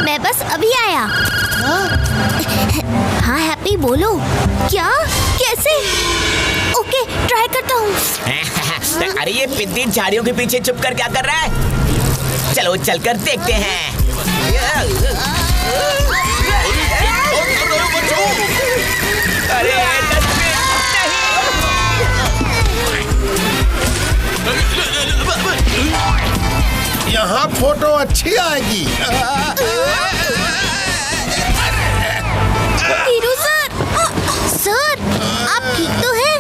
मैं बस अभी आया। हाँ हैप्पी बोलो। क्या? कैसे? ओके ट्राई करता हूँ। अरे ये पिद्दी झाड़ियों के पीछे छुप कर क्या कर रहा है? चलो चलकर देखते हैं। अरे यहाँ फोटो अच्छी आएगी। हीरो सर, सर आप ठीक तो हैं?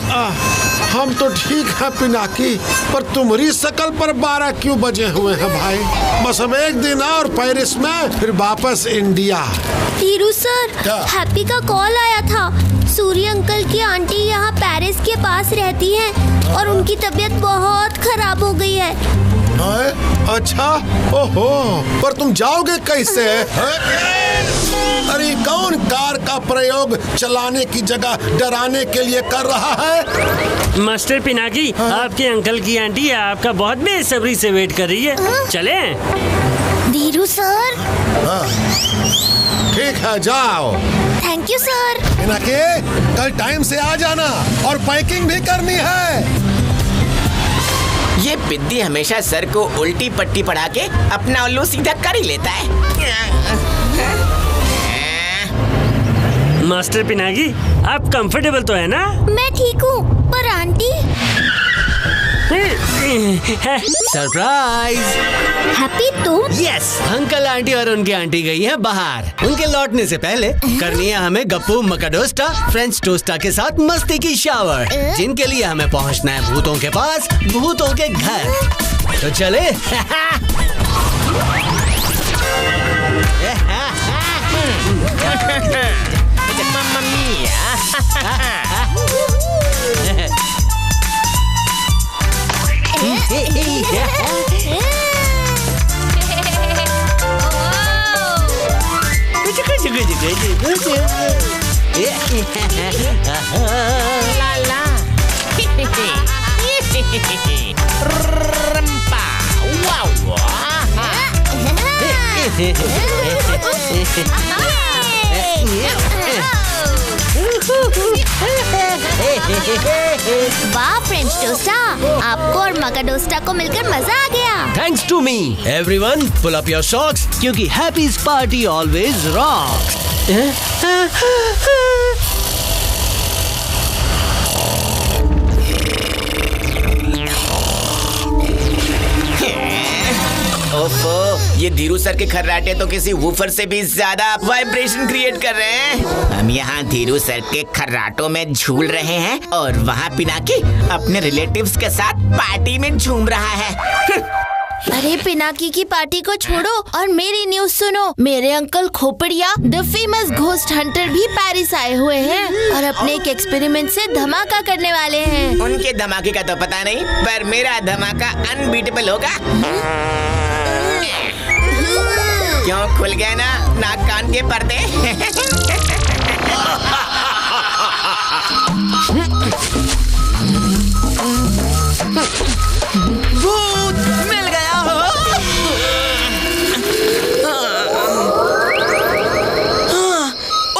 हम तो ठीक है पिनाकी, पर तुम्हारी शकल पर 12 क्यों बजे हुए हैं भाई? बस अब एक दिन और पेरिस में, फिर वापस इंडिया। हीरो सर, क्या? हैप्पी का कॉल आया था। सूर्य अंकल की आंटी यहाँ पेरिस के पास रहती हैं और उनकी तबीयत बहुत खराब हो गई है। अच्छा, ओहो, पर तुम जाओगे कैसे? अरे कौन कार का प्रयोग चलाने की जगह डराने के लिए कर रहा है? मास्टर पिनाकी, आपके अंकल की आंटी आपका बहुत बेसब्री से वेट कर रही है। चलें? धीरू सर। ठीक है जाओ। Thank you sir. पिनाकी, कल टाइम से आ जाना और पैकिंग भी करनी है। ये पिद्दी हमेशा सर को उल्टी पट्टी पढ़ा के अपना उल्लू सीधा कर ही लेता है। मास्टर पिनाकी, आप कंफर्टेबल तो है ना? मैं ठीक हूँ, पर आंटी? सरप्राइज! हैप्पी तुम? यस, अंकल आंटी और उनकी आंटी गई है बाहर। उनके लौटने से पहले करनी है हमें गप्पू मकाडोस्टा फ्रेंच टोस्टा के साथ मस्ती की शावर, जिनके लिए हमें पहुंचना है भूतों के पास, भूतों के घर। तो चले। मम्मा मिया। वाह फ्रेंच टोस्टा, आपको और मकाडोस्टा को मिलकर मजा आ गया। Thanks to me, everyone, pull up your socks, क्योंकि Happy's party always rocks. ओफो, ये धीरू सर के खर्राटे तो किसी वूफर से भी ज्यादा वाइब्रेशन क्रिएट कर रहे हैं। हम यहाँ धीरू सर के खर्राटों में झूल रहे हैं और वहाँ पिनाकी अपने रिलेटिव्स के साथ पार्टी में झूम रहा है। अरे पिनाकी की पार्टी को छोड़ो और मेरी न्यूज सुनो। मेरे uncle Khopdiya the famous ghost hunter भी पेरिस आए हुए हैं और अपने एक एक्सपेरिमेंट से धमाका करने वाले हैं। उनके धमाके का तो पता नहीं, पर मेरा धमाका अनबीटेबल होगा। क्यों खुल गया ना नाक कान के पर्दे? भूत मिल गया हो।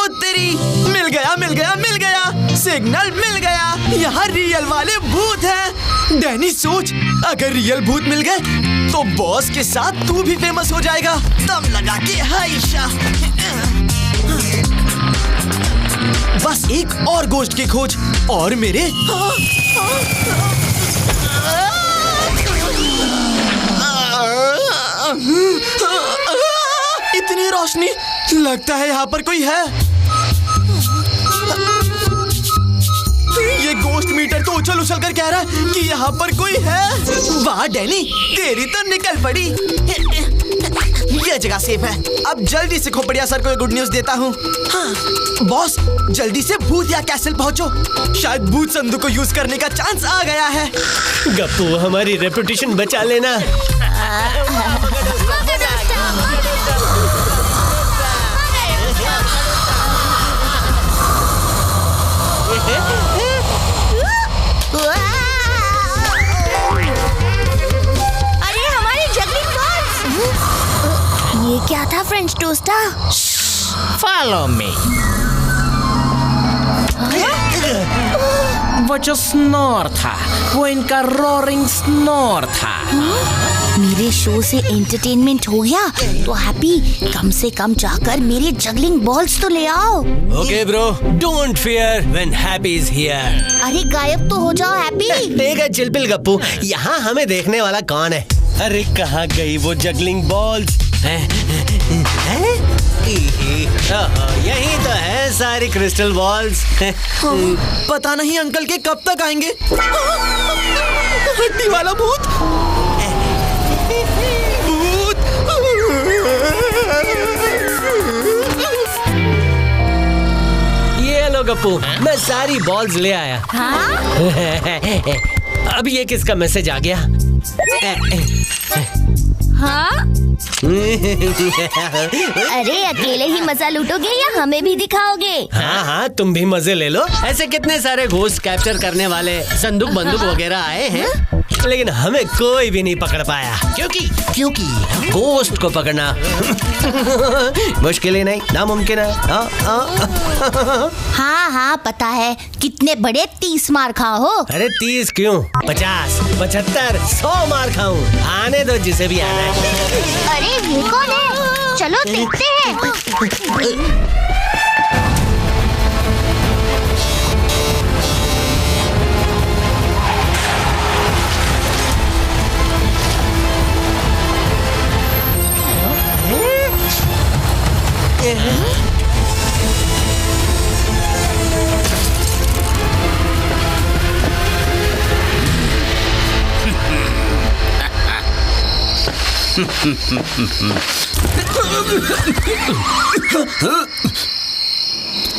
उत्तरी मिल गया, मिल गया, मिल गया, सिग्नल मिल गया। यहाँ रियल वाले भूत हैं। डैनी सोच, अगर रियल भूत मिल गए तो बॉस के साथ तू भी फेमस हो जाएगा। दम लगा के हाइशा। बस एक और गोश्त की खोज और मेरे इतनी रोशनी, लगता है यहाँ पर कोई है। ये गोश्त मीटर तो उछल उछल कर कह रहा है कि यहाँ पर कोई है। वाह डैनी, तेरी तो निकल पड़ी। ये जगह सेफ है। अब जल्दी से खोपड़िया सर को गुड न्यूज देता हूँ। हाँ, बॉस जल्दी से भूत या कैसल पहुँचो। शायद भूत संदूक को यूज करने का चांस आ गया है। गप्पू, हमारी रेपुटेशन बचा लेना। अरे हमारे जगलिंग बॉल्स! ये क्या था फ्रेंच टोस्टा। Follow me. वो जो स्नोर था वो इनका रोरिंग स्नोर था। मेरे शो से एंटरटेनमेंट हो गया तो हैप्पी कम से कम जाकर मेरे जगलिंग बॉल्स तो ले आओ। Okay bro, don't fear when happy is here. अरे गायब तो हो जाओ हैप्पी। ठीक है चिलपिल गप्पू, यहाँ हमें देखने वाला कौन है? अरे कहाँ गई वो जगलिंग बॉल्स? यही तो है सारी क्रिस्टल बॉल्स। पता नहीं अंकल के कब तक आएंगे। हड्डी वाला भूत। ये लो गप्पू, मैं सारी बॉल्स ले आया। अब ये किसका मैसेज आ गया? हाँ? अरे अकेले ही मजा लूटोगे या हमें भी दिखाओगे? हाँ हाँ, तुम भी मजे ले लो। ऐसे कितने सारे घोस्ट कैप्चर करने वाले संदूक बंदूक वगैरह आए हैं, लेकिन हमें कोई भी नहीं पकड़ पाया। क्योंकि घोस्ट को पकड़ना मुश्किल ही नहीं, नामुमकिन है। हाँ हाँ पता है, कितने बड़े 30 मार खा हो। अरे 30 क्यों, 50, 75, 100 मार खाऊं। आने दो जिसे भी आना है। अरे ये कौन है? चलो देखते हैं।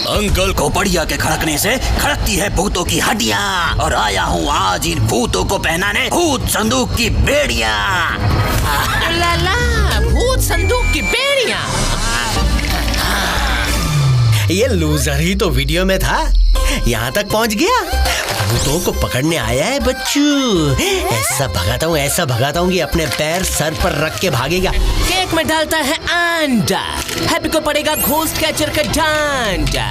अंकल खोपड़िया के खड़कने से खड़कती है भूतों की हड्डियाँ, और आया हूँ आज इन भूतों को पहनाने भूत संदूक की बेड़ियाँ। लाला, भूत संदूक की बेड़ियाँ। ये लूजर ही तो वीडियो में था, यहाँ तक पहुँच गया। भूतों को पकड़ने आया है बच्चू। ऐसा भगाता हूँ कि अपने पैर सर पर रख के भागेगा। केक में डालता है अंडा, हैप्पी को पड़ेगा घोस्ट कैचर का डंडा।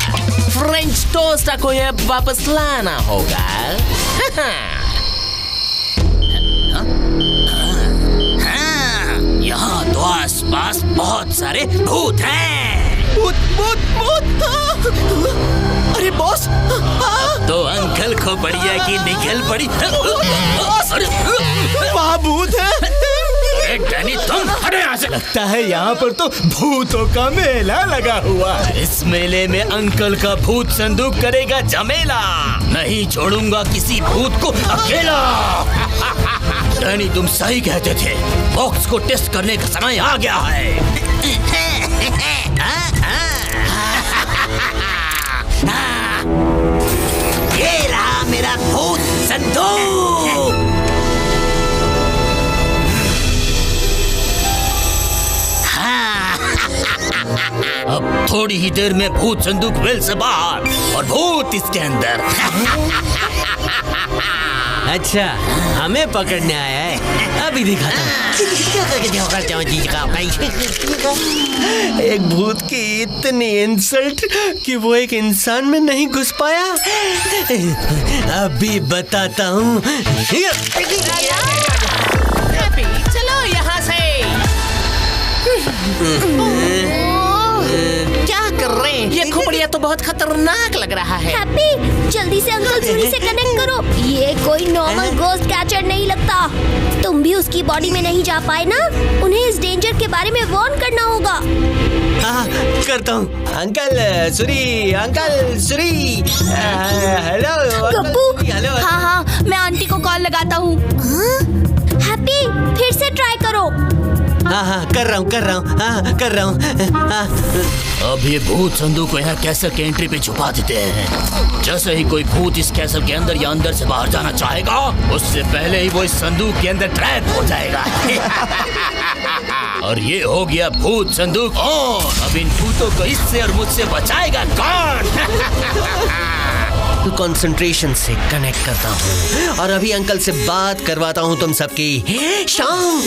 फ्रेंच टोस्टा को ये वापस लाना होगा। यहाँ तो आसपास बहुत सारे भूत हैं। भूत भूत भूत। अरे बॉस, तो अंकल खोपड़िया की निकल पड़ी। वहाँ भूत है। डैनी तुम हटे यहाँ से। लगता है यहाँ पर तो भूतों का मेला लगा हुआ है। इस मेले में अंकल का भूत संदूक करेगा झमेला। नहीं छोड़ूंगा किसी भूत को अकेला। डैनी तुम सही कहते थे, बॉक्स को टेस्ट करने का समय आ गया है। ये रहा मेरा भूत संदूक। अब थोड़ी ही देर में भूत संदूक वेल से बाहर और भूत इसके अंदर। अच्छा, हमें पकड़ने आया है, अभी दिखाता हूँ। एक भूत की इतनी इंसल्ट कि वो एक इंसान में नहीं घुस पाया। अभी बताता हूँ। चलो यहाँ से। क्या कर रहे हैं? ये खोपड़िया तो बहुत खतरनाक लग रहा है। हैप्पी जल्दी से अंकल सूरी से कनेक्ट करो। ये कोई नॉर्मल घोस्ट कैचर नहीं लगता। तुम भी उसकी बॉडी में नहीं जा पाए ना, उन्हें इस डेंजर के बारे में वार्न करना होगा। हाँ, करता हूँ। अंकल सुरी, हेलो गप्पू। हेलो। हाँ हाँ, मैं आंटी को कॉल लगाता हूँ। हैप्पी फिर से ट्राई करो। हाँ, कर रहा हूँ। अब ये भूत संदूक को यहाँ कैसर के एंट्री पे छुपा देते हैं। जैसे ही कोई भूत इस कैसर के अंदर या अंदर से बाहर जाना चाहेगा, उससे पहले ही वो इस संदूक के अंदर ट्रैप हो जाएगा। और ये हो गया भूत संदूक ऑन। अब इन भूतों को इससे और मुझसे बचाएगा कौन? कंसंट्रेशन से कनेक्ट करता हूँ और अभी अंकल से बात करवाता हूँ तुम सबकी। शांत।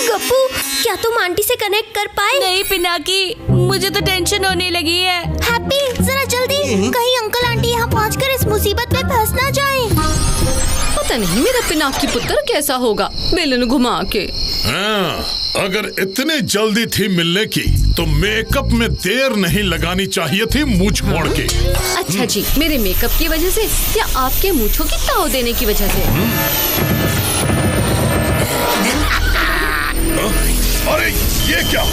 गप्पू, क्या तुम आंटी से कनेक्ट कर पाए? नहीं पिनाकी, मुझे तो टेंशन होने लगी है। हैप्पी, जरा जल्दी, कहीं अंकल आंटी यहाँ पहुँचकर इस मुसीबत में फंस ना जाएं। पता नहीं मेरा पिनाकी पुत्र कैसा होगा बेलन घुमा के। अगर इतनी जल्दी थी मिलने की तो मेकअप में देर नहीं लगानी चाहिए थी मूंछ मोड़ के। अच्छा जी, मेरे मेकअप की वजह से या आपके मूंछों की ताव देने की वजह से? अरे ये क्या?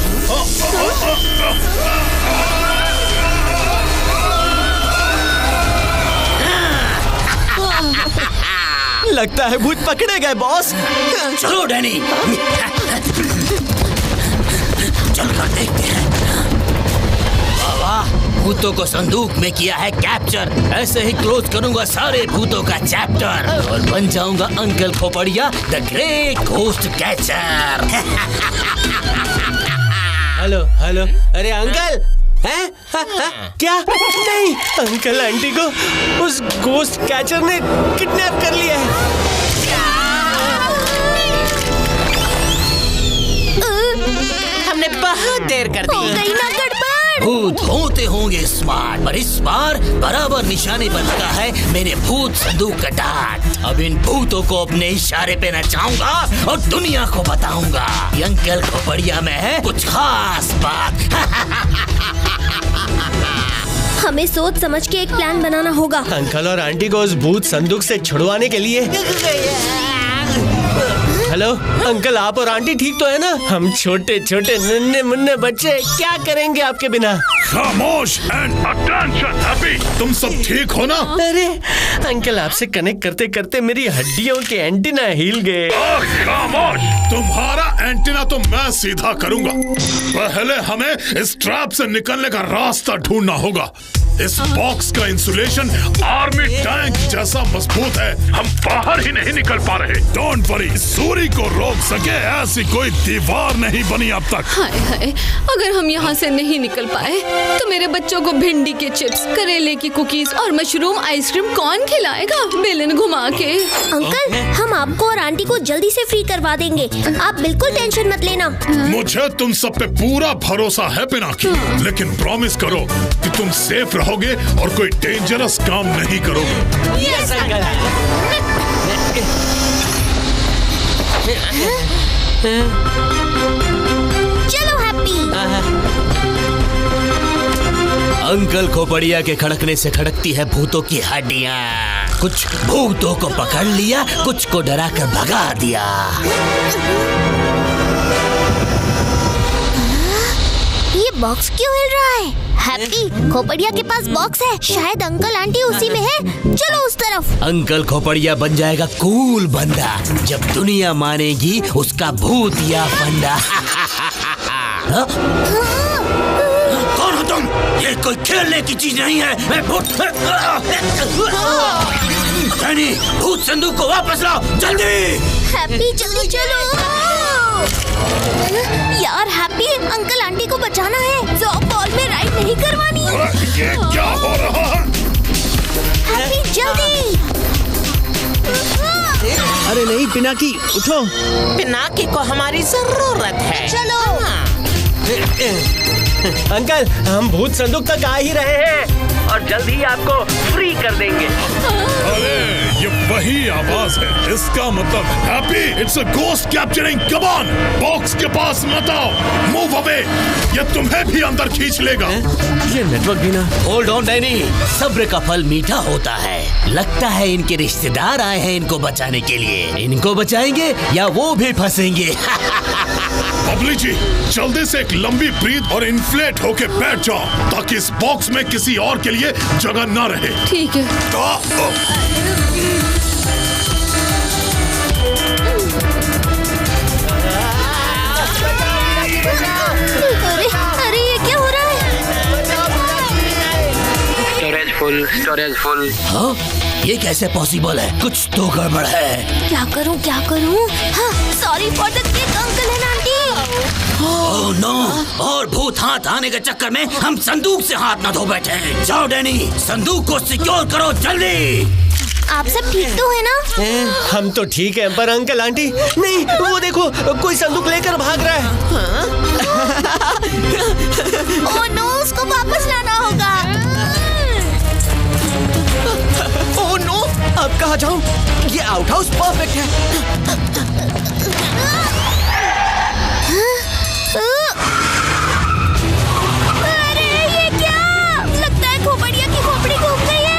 लगता है भूत पकड़े गए बॉस। चलो डैनी, चलकर देखते हैं। वाह, भूतों को संदूक में किया है कैप्चर। ऐसे ही क्लोज करूंगा सारे भूतों का चैप्टर और बन जाऊंगा uncle Khopdiya the great ghost catcher. Hello hello, अरे अंकल हैं? क्या? नहीं, अंकल आंटी को उस घोस्ट कैचर ने किडनैप कर लिया है। हमने बहुत देर कर दी। हो गई ना गड़बड़। भूत होते होंगे स्मार्ट, पर इस बार बराबर निशाने पर लगा है मेरे भूत संदूक का डांट। अब इन भूतों को अपने इशारे पे नचाऊंगा और दुनिया को बताऊंगा कि अंकल खोपड़िया में है कुछ खास बात। हमें सोच समझ के एक प्लान बनाना होगा। अंकल और आंटी को उस भूत संदूक से छुड़वाने के लिए। हेलो अंकल, आप और आंटी ठीक तो है ना? हम छोटे छोटे नन्हे मुन्ने बच्चे क्या करेंगे आपके बिना? खामोश एंड अटेंशन हैप्पी, तुम सब ठीक हो ना? अरे अंकल, आपसे कनेक्ट करते करते मेरी हड्डियों के एंटीना हिल गए। खामोश, तुम्हारा एंटीना तो मैं सीधा करूंगा। पहले हमें इस ट्रैप से निकलने का रास्ता ढूंढना होगा। इस बॉक्स का इंसुलेशन आर्मी टैंक जैसा मजबूत है, हम बाहर ही नहीं निकल पा रहे। डोंट वरी, सूरी को रोक सके ऐसी कोई दीवार नहीं बनी अब तक। हाय हाय, अगर हम यहाँ से नहीं निकल पाए तो मेरे बच्चों को भिंडी के चिप्स, करेले की कुकीज और मशरूम आइसक्रीम कौन खिलाएगा बेलन घुमा के? अंकल, हम आपको और आंटी को जल्दी से फ्री करवा देंगे, आप बिल्कुल टेंशन मत लेना। मुझे तुम सब पे पूरा भरोसा है पिनाकी, लेकिन प्रॉमिस करो कि तुम सेफ रहोगे और कोई डेंजरस काम नहीं करोगे। Yes uncle. चलो हैप्पी। अंकल खोपड़िया के खड़कने से खड़कती है भूतों की हड्डियाँ। कुछ भूतों को पकड़ लिया, कुछ को डरा कर भगा दिया। ये बॉक्स क्यों हिल रहा है? हैप्पी, खोपड़िया के पास बॉक्स है, शायद अंकल आंटी उसी में है। चलो उस तरफ। अंकल खोपड़िया बन जाएगा कूल बंदा जब दुनिया मानेगी उसका भूत या फंडा। कौन हो तुम? ये कोई खेलने की चीज नहीं है। मैं भूत। डैनी, भूत संदूक को वापस लाओ जल्दी। हैप्पी जल्दी चलो। यार हैप्पी, अंकल आंटी को बचाना है, ज़ॉम्बी बॉल में राइड नहीं करवानी। ये क्या हो रहा है? हैप्पी जल्दी। अरे नहीं पिनाकी, उठो। पिनाकी को हमारी जरूरत है। चलो। अंकल, हम भूत संदूक तक आ ही रहे हैं और जल्दी ही आपको फ्री कर देंगे। अरे ये वही आवाज है, इसका मतलब happy, it's a ghost capturing. Come on, box के पास मत आओ, मूव अवे, ये तुम्हें भी अंदर खींच लेगा। ये नेटवर्क भी ना। होल्ड ऑन डैनी, सब्र का फल मीठा होता है। लगता है इनके रिश्तेदार आए हैं इनको बचाने के लिए। इनको बचाएंगे या वो भी फंसेंगे। बबली जी, जल्दी से एक लंबी ब्रीथ और इन्फ्लेट होके बैठ जाओ ताकि इस बॉक्स में किसी और के लिए जगह ना रहे। ठीक है। अरे ये क्या हो रहा है? Storage full. हाँ? ये कैसे पॉसिबल है? कुछ तो गड़बड़ है। क्या करूं? हाँ, sorry for the click uncle and aunty. Oh no, और भूत हाथ आने के चक्कर में हम संदूक से हाथ न धो बैठे। जाओ डैनी, संदूक को सिक्योर करो जल्दी। आप सब ठीक तो है ना? हम तो ठीक है, पर अंकल आंटी नहीं, वो देखो कोई संदूक लेकर भाग रहा है। ओह नो, उसको वापस लाना होगा। ओह नो, अब कहाँ जाऊँ? ये आउट हाउस परफेक्ट है। अरे ये क्या? लगता है खोपड़िया की खोपड़ी घूम गई है।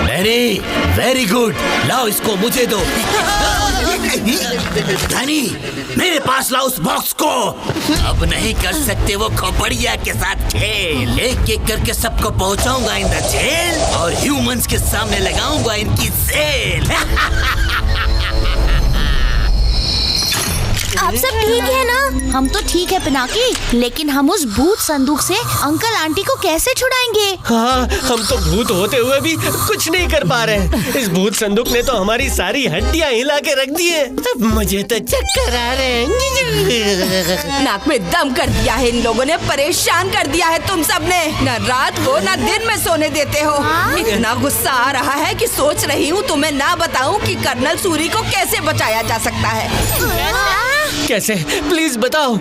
Danny, very good. लाओ इसको मुझे दो। डैनी, मेरे पास लाओ उस बॉक्स को। अब नहीं कर सकते वो खोपड़िया के साथ खेल। एक एक करके सबको पहुंचाऊंगा इन द जेल और ह्यूमंस के सामने लगाऊंगा इनकी सेल। आप सब ठीक है ना? हम तो ठीक है पिनाकी, लेकिन हम उस भूत संदूक से अंकल आंटी को कैसे छुड़ाएंगे? हाँ, हम तो भूत होते हुए भी कुछ नहीं कर पा रहे। इस भूत संदूक ने तो हमारी सारी हड्डियां हिला के रख दी है। अब मुझे तो चक्कर आ रहे हैं। नाक में दम कर दिया है इन लोगों ने, परेशान कर दिया है तुम सबने। न रात को न दिन में सोने देते हो। इतना गुस्सा आ रहा है कि सोच रही हूँ तुम्हें ना बताऊं कि कर्नल सूरी को कैसे बचाया जा सकता है। कैसे? प्लीज बताओ।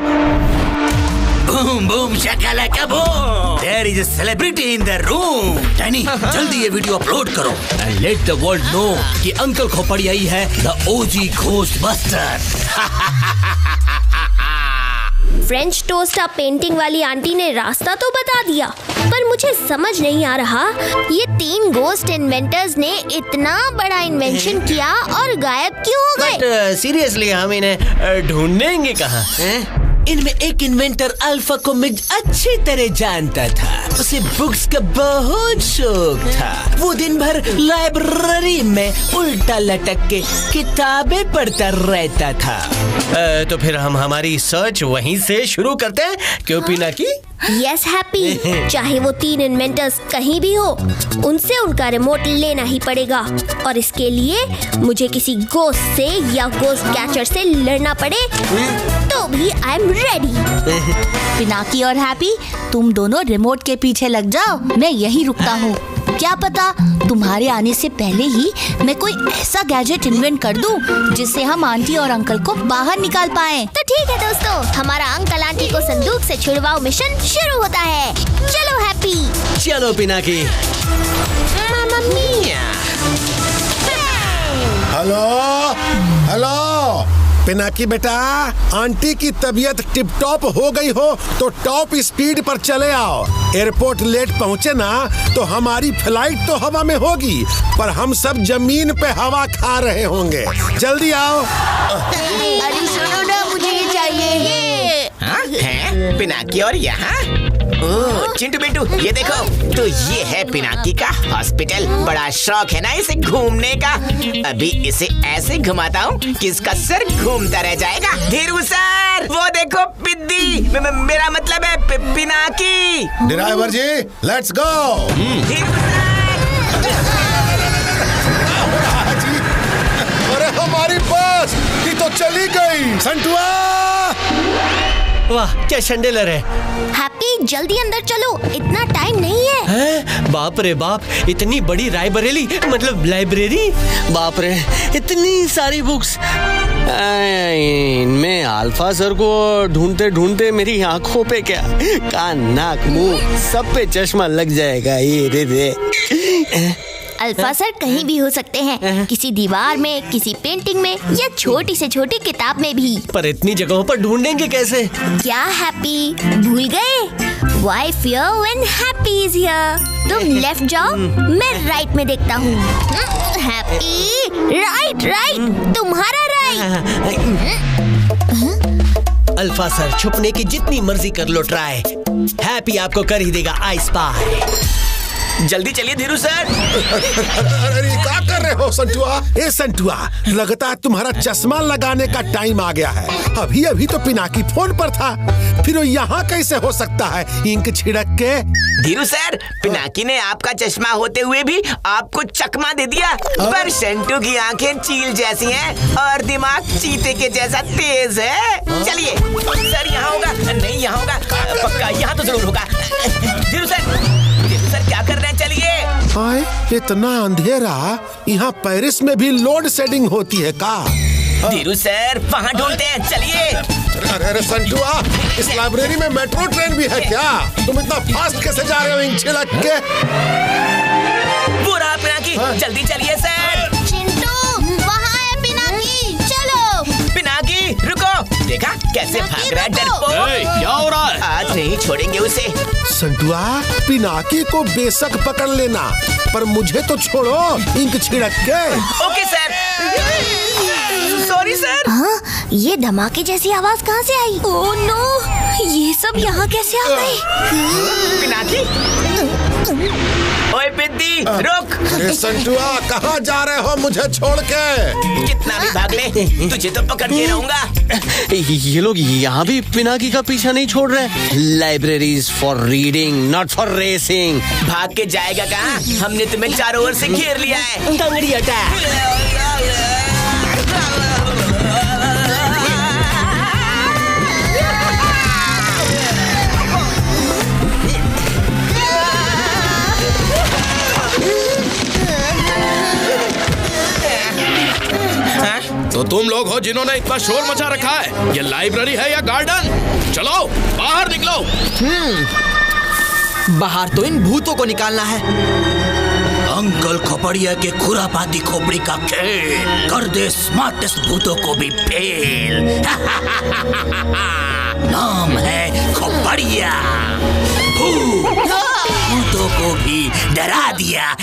Boom boom shakalaka boom. There is a celebrity in the room. Danny, जल्दी ये वीडियो अपलोड करो and let the world know कि अंकल खोपड़िया ही है the OG Ghostbuster। French toast painting वाली आंटी ने रास्ता तो बता दिया, पर मुझे समझ नहीं आ रहा ये 3 गोस्ट इन्वेंटर्स ने इतना बड़ा इन्वेंशन किया और गायब क्यों हो गए? सीरियसली हम इन्हें ढूंढेंगे कहाँ? इनमें एक इन्वेंटर अल्फा को मैं अच्छी तरह जानता था। उसे बुक्स का बहुत शौक था। वो दिन भर लाइब्रेरी में उल्टा लटक के किताबें पढ़ता रहता था। तो फिर हम हमारी सर्च वहीं से शुरू करते हैं, क्यों पिनाकी? यस हैप्पी, चाहे वो 3 इन्वेंटर्स कहीं भी हो, उनसे उनका रिमोट लेना ही पड़ेगा। और इसके लिए मुझे किसी गोस्ट से या गोस्ट कैचर से लड़ना पड़े तो भी आई एम रेडी। पिनाकी और हैप्पी, तुम दोनों रिमोट के पीछे लग जाओ, मैं यहीं रुकता हूँ। क्या पता तुम्हारे आने से पहले ही मैं कोई ऐसा गैजेट इन्वेंट कर दूं जिससे हम आंटी और अंकल को बाहर निकाल पाएं। तो ठीक है दोस्तों, हमारा अंकल आंटी को संदूक से छुड़वाओ मिशन शुरू होता है। चलो हैप्पी। चलो पिनाकी। मामा मिया। हेलो हेलो पिनाकी बेटा, आंटी की तबीयत टिप टॉप हो गई हो तो टॉप स्पीड पर चले आओ। एयरपोर्ट लेट पहुँचे ना तो हमारी फ्लाइट तो हवा में होगी, पर हम सब जमीन पे हवा खा रहे होंगे। जल्दी आओ। अरे सुनो ना, मुझे ये चाहिए। हाँ? हैं? पिनाकी और यहाँ? ओह चिंटू बिट्टू, ये देखो। तो ये है पिनाकी का हॉस्पिटल। बड़ा शौक है ना इसे घूमने का। अभी इसे ऐसे घुमाता हूँ कि इसका सर घूमता रह जाएगा। धीरू सर, वो देखो पिद्दी, मेरा मतलब है Pinaki. Driver ji, let's go. Dheeru sir. अरे हमारी बस की तो चली गई। संटुआ, वाह क्या शंडेलर है। हैप्पी, जल्दी अंदर चलो, इतना टाइम नहीं है। बाप रे बाप, इतनी बड़ी रायबरेली, मतलब लाइब्रेरी। बाप रे, इतनी सारी बुक्स। इनमें अल्फा सर को ढूंढते ढूंढते मेरी आंखों पे क्या, कान नाक मुंह सब पे चश्मा लग जाएगा। ये रे अल्फा सर कहीं भी हो सकते हैं, किसी दीवार में, किसी पेंटिंग में या छोटी से छोटी किताब में भी। पर इतनी जगहों पर ढूंढेंगे कैसे? क्या हैप्पी, भूल गए? Why fear when happy is here? तुम लेफ्ट जाओ, मैं राइट में देखता हूँ। हैप्पी, राइट राइट, तुम्हारा राइट। अल्फा सर छुपने की जितनी मर्जी कर लो ट्राई, हैप्पी आपको कर ही देगा आई स्पाई। जल्दी चलिए धीरू सर। अरे क्या कर रहे हो संटुआ? ए संटुआ, लगता है तुम्हारा चश्मा लगाने का टाइम आ गया है। अभी अभी तो पिनाकी फोन पर था, फिर वो यहाँ कैसे हो सकता है इंक छिड़क के? धीरू सर, पिनाकी ने आपका चश्मा होते हुए भी आपको चकमा दे दिया। पर शंटू की आंखें चील जैसी हैं और दिमाग चीते के जैसा तेज है। चलिए सर, यहाँ होगा नहीं, यहाँ होगा पक्का, यहाँ तो जरूर होगा। धीरू सर क्या कर रहे हैं? चलिए। हाय, इतना अंधेरा, यहाँ पेरिस में भी लोड शेडिंग होती है का? धीरू सर, वहाँ ढूंढते हैं, चलिए। अरे संटुआ, इस लाइब्रेरी में मेट्रो ट्रेन भी है क्या? तुम इतना फास्ट कैसे जा रहे हो इंक छिड़क के? वो रहा पिनाकी, जल्दी चलिए सर। चिंटू, वहाँ है पिनाकी, चलो। पिनाकी रुको, देखा कैसे भाग रहा है डरपोक। क्या हो रहा है? आज नहीं छोड़ेंगे उसे। संटुआ, पिनाकी को बेशक पकड़ लेना, पर मुझे तो छोड़ो इंक छिड़क के। Okay sir. Sorry sir. हाँ, ये धमाके जैसी आवाज कहाँ से आई? ओह नो, ये सब यहाँ कैसे आ गए? पिनाकी, ओए बिद्दी, रुक। अरे संटुआ, कहाँ जा रहे हो मुझे छोड़ के? कितना भी भाग ले, तुझे तो पकड़ के रहूंगा। ये लोग यहाँ भी पिनाकी का पीछा नहीं छोड़ रहे। Libraries for reading, not for racing. भाग के जाएगा कहाँ? हमने तुम्हें चारों ओर से घेर लिया है। टंगड़ी अटैक। तो तुम लोग हो जिन्होंने इतना शोर मचा रखा है। ये लाइब्रेरी है या गार्डन? चलो बाहर निकलो। बाहर तो इन भूतों को निकालना है। अंकल खोपड़िया के खुरापाती खोपड़ी का खेल कर दे स्मार्टेस्ट भूतों को भी फेल। नाम है खोपड़िया, भूतों को भी डरा दिया।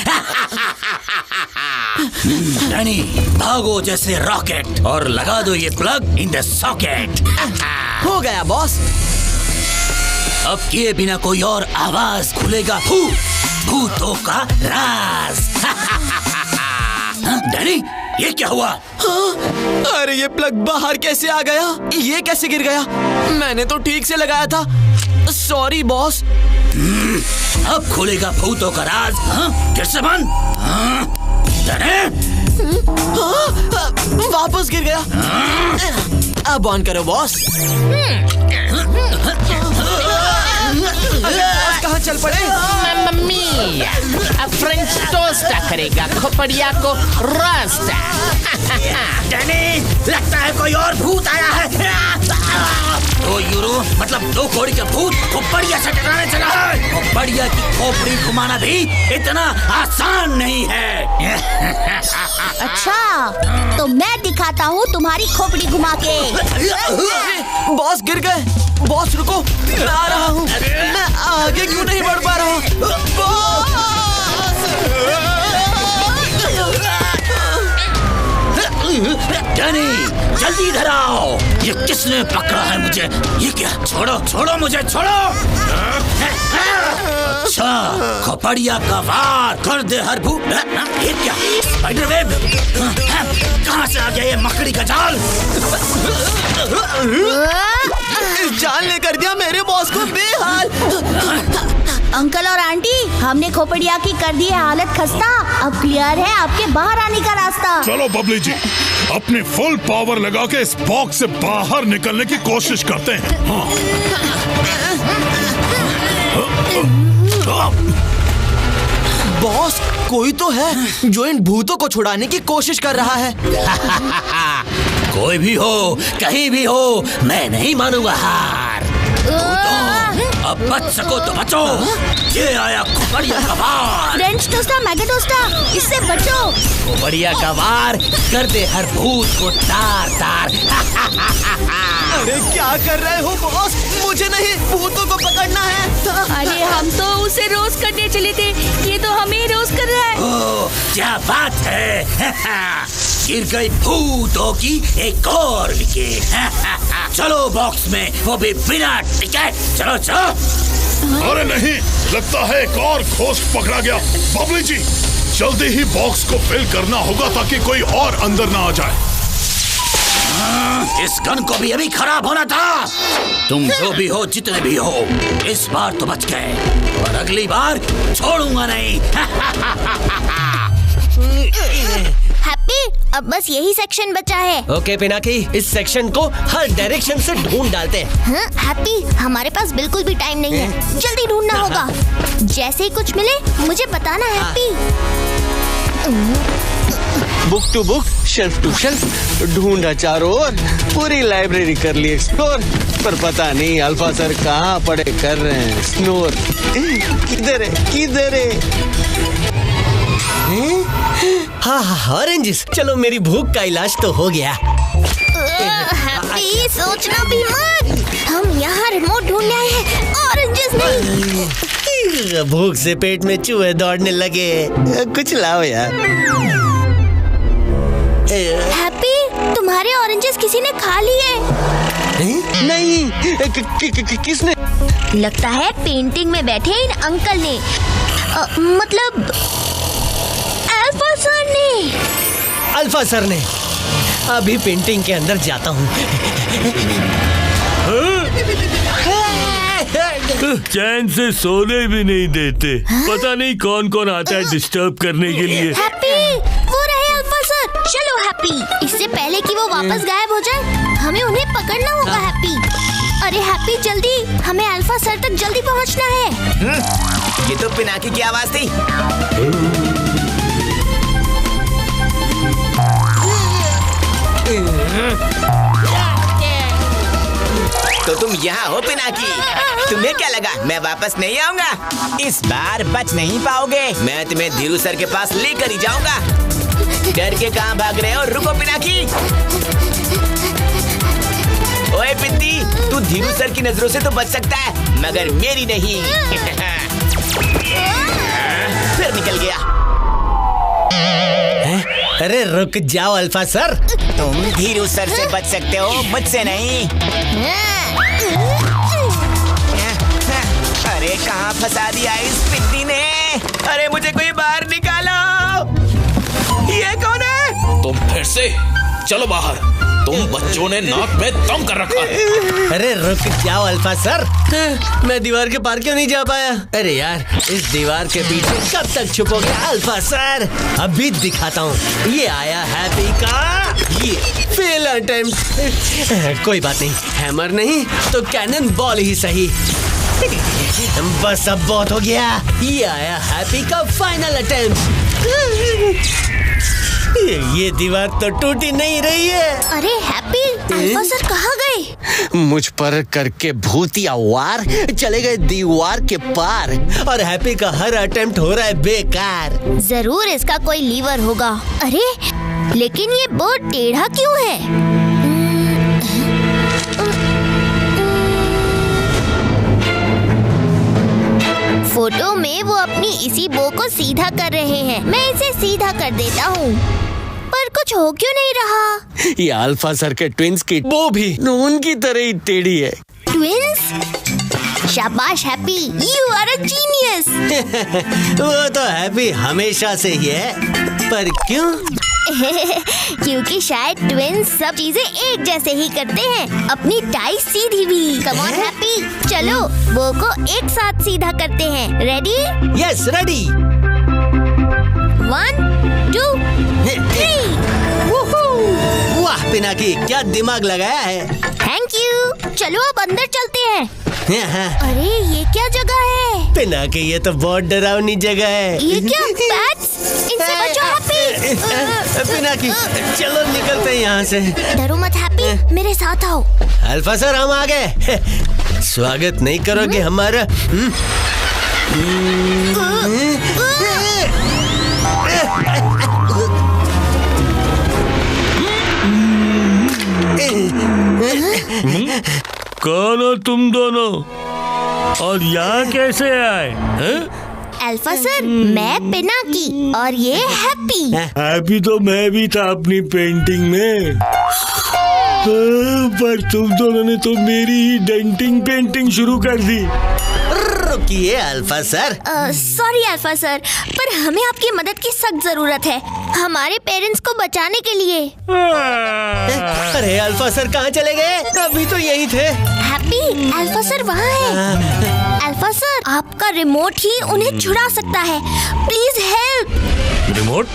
डैनी, भागो जैसे रॉकेट और लगा दो ये प्लग इन द सॉकेट। हो गया बॉस। अब किए बिना कोई और आवाज खुलेगा भूतों का राज। डैनी, ये क्या हुआ? अरे ये प्लग बाहर कैसे आ गया? ये कैसे गिर गया? मैंने तो ठीक से लगाया था। Sorry boss. अब खुलेगा भूतों का राज। कैसे बंद? वापस गिर गया। अब ऑन करो बॉस। कहाँ चल पड़े? मम्मी, अब फ्रेंच टोस्ट करेगा खोपड़िया को रास्ता। डैनी, लगता है कोई और भूत आया है। 2 यूरो मतलब 2 कौड़ी का भूत खोपड़िया से टकराने चला है। खोपड़िया की खोपड़ी घुमाना भी इतना आसान नहीं है। अच्छा, तो मैं दिखाता हूँ तुम्हारी खोपड़ी घुमा के। बॉस गिर गए। बॉस रुको, मैं आ रहा हूँ। मैं आगे क्यों नहीं बढ़ पा रहा हूँ? डैनी, जल्दी इधर आओ। ये किसने पकड़ा है मुझे? ये क्या? छोड़ो छोड़ो मुझे, छोड़ो। अच्छा, खोपड़िया का वार कर दे हर भूत। ये क्या? Spider web? कहाँ से आ गया ये मकड़ी का जाल? इस जाल ने कर दिया मेरे बॉस को बेहाल। अंकल और आंटी, हमने खोपड़िया की कर दी है हालत खस्ता। अब क्लियर है आपके बाहर आने का रास्ता। चलो बबली जी, अपनी फुल पावर लगा के इस बॉक्स से बाहर निकलने की कोशिश करते हैं। बॉस, कोई तो है जो इन भूतों को छुड़ाने की कोशिश कर रहा है। कोई भी हो, कहीं भी हो, मैं नहीं मानूंगा हार। अब बच सको तो बचो। ये आया खोपड़िया का वार। फ्रेंच टोस्टा, मैगी टोस्टा, इससे बचो। खोपड़िया का वार कर दे हर भूत को तार तार। अरे क्या कर रहे हो बॉस? मुझे नहीं, भूतों को पकड़ना है। अरे हम तो उसे रोस्ट करने चले थे, ये तो हमें रोस्ट कर रहा है। ओह, क्या बात है। गिर गई भूतों की एक और विकेट। चलो बॉक्स में, वो भी बिना टिकट। चलो चलो। अरे नहीं, लगता है एक और घोस्ट पकड़ा गया। बबली जी, जल्दी ही बॉक्स को फिल करना होगा ताकि कोई और अंदर ना आ जाए। इस गन को भी अभी खराब होना था। तुम जो भी हो, जितने भी हो, इस बार तो बच गए और अगली बार छोड़ूंगा नहीं। हैप्पी, अब बस यही सेक्शन बचा है। ओके पिनाकी, इस सेक्शन को हर डायरेक्शन से ढूंढ डालते हैं। हाँ, हैप्पी, हमारे पास बिल्कुल भी टाइम नहीं है, जल्दी ढूंढना होगा। जैसे ही कुछ मिले मुझे बताना Happy. Book to book, shelf to shelf ढूंढा चारों ओर, पूरी लाइब्रेरी कर ली एक्सप्लोर, पर पता नहीं अल्फा सर कहाँ पड़े कर रहे हैं स्नोर। किधर है? हाँ, ऑरेंजेस। चलो, मेरी भूख का इलाज तो हो गया। हैप्पी, सोचना भी मत, हम यहाँ रिमोट ढूंढने आए हैं, ऑरेंजेस नहीं। भूख से पेट में चूहे दौड़ने लगे। कुछ लाओ यार। हैप्पी, तुम्हारे ऑरेंजेस किसी ने खा लिए। नहीं, किसने? लगता है पेंटिंग में बैठे इन अंकल ने, मतलब अल्फा सर ने। अल्फा सर ने। अभी पेंटिंग के अंदर जाता हूँ। चैन से सोने भी नहीं देते। पता नहीं कौन कौन आता है डिस्टर्ब करने के लिए। हैप्पी, वो रहे अल्फा सर। चलो हैप्पी, इससे पहले कि वो वापस गायब हो जाए, हमें उन्हें पकड़ना होगा। हैप्पी, अरे हैप्पी जल्दी, हमें अल्फा सर तक जल्दी पहुंचना है। ये तो पिनाकी की आवाज थी। तो तुम यहाँ हो पिनाकी? तुम्हें क्या लगा मैं वापस नहीं आऊंगा? इस बार बच नहीं पाओगे। मैं तुम्हें धीरू सर के पास लेकर ही जाऊंगा। डर के कहाँ भाग रहे हो? रुको पिनाकी। ओए पिंदी, तू धीरू सर की नजरों से तो बच सकता है, मगर मेरी नहीं। फिर निकल गया। अरे रुक जाओ अल्फा सर। तुम धीरू सर से बच सकते हो, मुझसे नहीं। अरे कहाँ फंसा दिया इस पिंदी ने? अरे मुझे कोई बाहर निकालो। ये कौन है? तुम फिर से चलो बाहर। तुम बच्चों ने नाक में दम कर रखा है। अरे रुक जाओ अल्फा सर। मैं दीवार के पार क्यों नहीं जा पाया? अरे यार, इस दीवार के पीछे कब तक छुपोगे अल्फा सर? अभी दिखाता हूँ। ये आया हैप्पी का ये फेल अटेम्प्ट। कोई बात नहीं, हैमर नहीं तो कैनन बॉल ही सही। बस अब बहुत हो गया। ये आया हैप्पी का फाइनल अटेम्प्ट। ये दीवार तो टूटी नहीं रही है। अरे हैप्पी, अल्फा सर कहाँ गए? मुझ पर करके भूतिया वार चले गए दीवार के पार, और हैप्पी का हर अटेम्प्ट हो रहा है बेकार। जरूर इसका कोई लीवर होगा। अरे लेकिन ये बोर्ड टेढ़ा क्यों है? फोटो में वो अपनी इसी बो को सीधा कर रहे हैं। मैं इसे सीधा कर देता हूँ, पर कुछ हो क्यों नहीं रहा? ये अल्फा सर के ट्विंस की बो भी उनकी तरह ही टेढ़ी है। ट्विंस? शाबाश Happy, you are a genius. वो तो हैप्पी हमेशा से ही है, पर क्यों? क्योंकि शायद ट्विंस सब चीजें एक जैसे ही करते हैं, अपनी टाई सीधी भी। कम ऑन हैप्पी, चलो वो को एक साथ सीधा करते हैं। रेडी? Yes ready. 1 2 3। वाह पिनाकी, क्या दिमाग लगाया है। Thank you. चलो अब अंदर चलते हैं। अरे ये क्या जगह है? पिनाकी, ये तो बहुत डरावनी जगह है। ये क्या बैट्स? इनसे बचो हैप्पी। पिनाकी, चलो निकलते हैं यहाँ से। डरो मत हैप्पी, मेरे साथ आओ। अल्फा सर, हम आ गए। स्वागत नहीं करोगे हमारा? कौन हो तुम दोनों और यहाँ कैसे आए? अल्फा सर, मैं पिनाकी और ये हैप्पी। हैप्पी तो मैं भी था अपनी पेंटिंग में, पर तुम दोनों ने तो मेरी ही डेंटिंग पेंटिंग शुरू कर दी। रुकिए alpha sir. Sorry alpha sir, पर हमें आपकी मदद की सख्त जरूरत है। हमारे पेरेंट्स को बचाने के लिए। अरे अल्फा सर कहाँ चले गए? अभी तो यही थे। हैप्पी, अल्फा सर वहाँ है। अल्फा सर, आपका रिमोट ही उन्हें छुड़ा सकता है। Please help. रिमोट?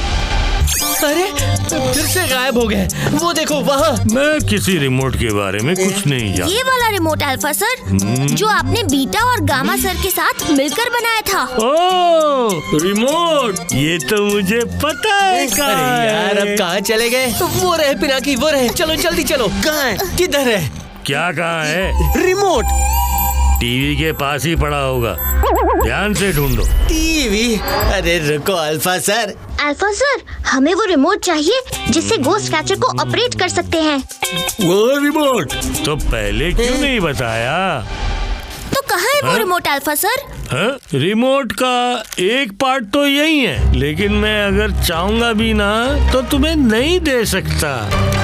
अरे फिर से गायब हो गए। वो देखो वहाँ। मैं किसी रिमोट के बारे में कुछ नहीं जानता। ये वाला रिमोट अल्फा सर, जो आपने बीटा और गामा सर के साथ मिलकर बनाया था। ओह, रिमोट, ये तो मुझे पता है। अरे यार, अब कहाँ चले गए? वो रहे पिनाकी, वो रहे। चलो जल्दी चलो। कहाँ है? किधर है? क्या कहाँ है? रिमोट टीवी के पास ही पड़ा होगा, ध्यान से ढूंढो। टीवी? अरे रुको अल्फा सर। अल्फा सर, हमें वो रिमोट चाहिए जिससे गोस्ट कैचर को ऑपरेट कर सकते हैं। वो रिमोट तो पहले क्यों नहीं बताया? तो कहाँ है वो रिमोट अल्फा सर? हाँ? रिमोट का एक पार्ट तो यही है, लेकिन मैं अगर चाहूँगा भी ना तो तुम्हें नहीं दे सकता।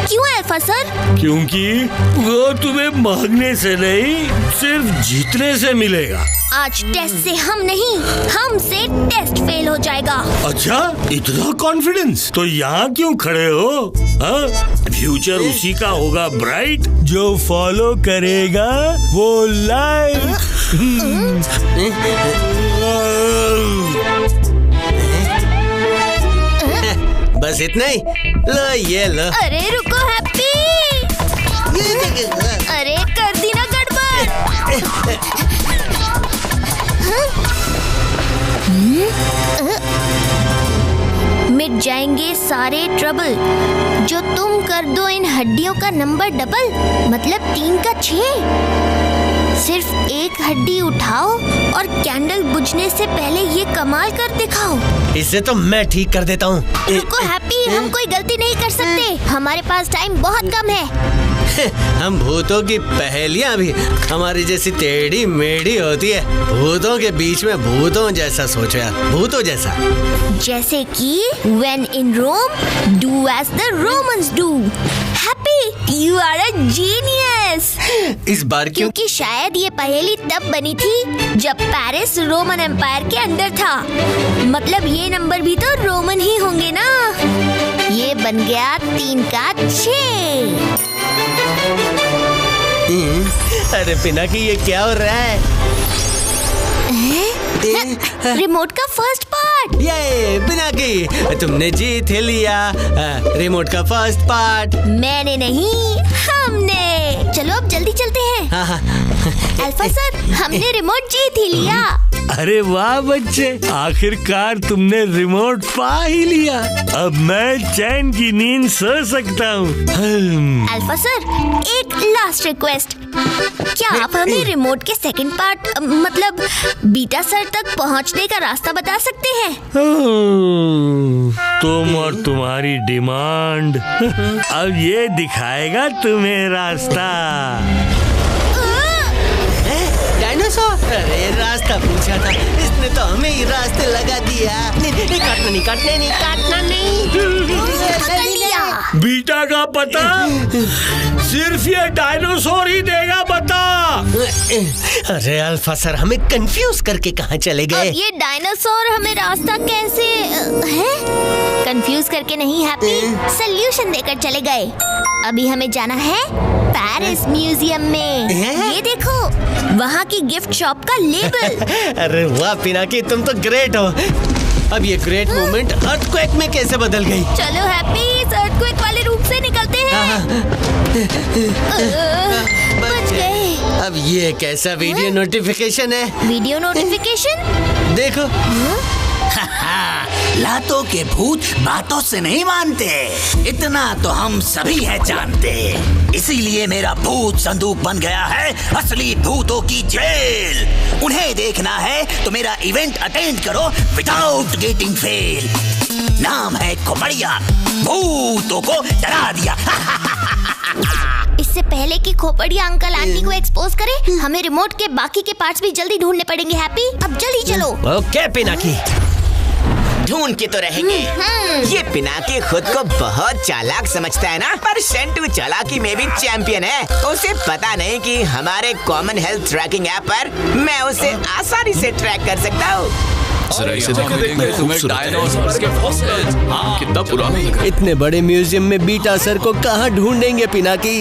क्यों अल्फा सर? क्योंकि वो तुम्हें मांगने से नहीं, सिर्फ जीतने से मिलेगा। आज टेस्ट से हम नहीं, हमसे टेस्ट फेल हो जाएगा। अच्छा, इतना कॉन्फिडेंस? तो यहाँ क्यों खड़े हो? फ्यूचर उसी का होगा ब्राइट, जो फॉलो करेगा वो लाइफ। बस इतना ही? लो ये लो। अरे रुको हैप्पी। अरे कर दी ना गड़बड़। मिट जाएंगे सारे ट्रबल जो तुम कर दो इन हड्डियों का नंबर डबल, मतलब 3 का 6। सिर्फ एक हड्डी उठाओ और कैंडल बुझने से पहले ये कमाल कर दिखाओ। इसे तो मैं ठीक कर देता हूँ। रुको हैप्पी, हम कोई गलती नहीं कर सकते, हमारे पास टाइम बहुत कम है। हम भूतों की पहेलियाँ भी हमारी जैसी टेढ़ी मेढ़ी होती है। भूतों के बीच में भूतों जैसा सोचो यार, भूतों जैसा। जैसे कि when in Rome, do as the Romans do. Happy, you are a genius. इस बार क्यों? क्योंकि शायद ये पहेली तब बनी थी जब पेरिस रोमन एम्पायर के अंदर था। मतलब ये नंबर भी तो रोमन ही होंगे ना। ये बन गया 3 का 6। अरे पिनाकी, ये क्या हो रहा है? रिमोट का फर्स्ट पार्ट। ये पिनाकी, तुमने जीत ही लिया रिमोट का फर्स्ट पार्ट। मैंने नहीं, हमने। चलो अब जल्दी चलते हैं। अल्फा सर, हमने रिमोट जीत ही लिया। अरे वाह बच्चे, आखिरकार तुमने रिमोट पा ही लिया। अब मैं चैन की नींद सो सकता हूँ। अल्फा सर, एक लास्ट रिक्वेस्ट। क्या आप हमें रिमोट के सेकंड पार्ट, मतलब बीटा सर तक पहुँचने का रास्ता बता सकते हैं? तुम और तुम्हारी डिमांड अब ये दिखाएगा तुम्हें रास्ता। डायनासोर? अरे रास्ता पूछा था, इसने तो हमें ही रास्ते लगा दिया। नहीं, काटना नहीं। बीटा का पता सिर्फ ये डायनासोर ही देगा बता। अरे अल्फा सर, हमें कंफ्यूज करके कहाँ चले गए? अब ये डायनासोर हमें रास्ता कैसे है? कंफ्यूज करके नहीं हैप्पी, सल्यूशन देकर चले गए। अभी हमें जाना है पेरिस म्यूजियम में। ये देखो, वहाँ की गिफ्ट शॉप का लेबल। अरे वाह पिनाकी, तुम तो ग्रेट हो। अब ये ग्रेट मोमेंट अर्थक्वेक में कैसे बदल गई? चलो हैप्पी, इस अर्थक्वेक वाले रूप से निकलते हैं। बच गए। अब ये कैसा वीडियो नोटिफिकेशन है? Video notification? देखो। लातों के भूत बातों से नहीं मानते, इतना तो हम सभी है जानते। इसीलिए मेरा भूत संदूक बन गया है असली भूतों की जेल। उन्हें देखना है तो मेरा इवेंट अटेंड करो विदाउट गेटिंग फेल। नाम है खोपड़िया, भूतों को डरा दिया। इससे पहले कि खोपड़िया अंकल आंटी को एक्सपोज करे, हमें रिमोट के बाकी के पार्ट्स भी जल्दी ढूंढने पड़ेंगे। हैप्पी, अब जल्दी चलो। ओके पिनाकी। ढूंढ के तो रहेंगे। ये पिनाकी खुद को बहुत चालाक समझता है ना, पर शेंटू चालाकी में भी चैंपियन है। उसे पता नहीं कि हमारे कॉमन हेल्थ ट्रैकिंग ऐप पर मैं उसे आसानी से ट्रैक कर सकता हूँ। जरा इसे देखो, कितना खूबसूरत है। कितना पुराना लग रहा है। इतने बड़े म्यूजियम में बीटा सर को कहाँ ढूंढेंगे पिनाकी?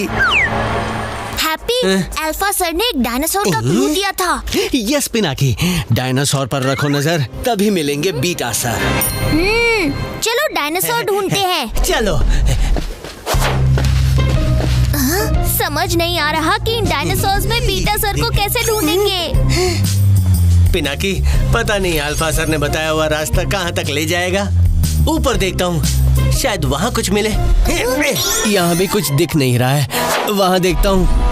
हैप्पी, अल्फा सर ने एक डायनासोर का क्लू दिया था। यस पिनाकी, डायनासोर पर रखो नजर, तभी मिलेंगे बीटा सर। चलो डायनासोर ढूंढते हैं। चलो। समझ नहीं आ रहा कि इन डायनासोर्स में बीटा सर को कैसे ढूंढेंगे। पिनाकी, पता नहीं अल्फा सर ने बताया हुआ रास्ता कहाँ तक ले जाएगा। ऊपर देखता हूँ, शायद वहाँ कुछ मिले। यहाँ भी कुछ दिख नहीं रहा है। वहाँ देखता हूँ।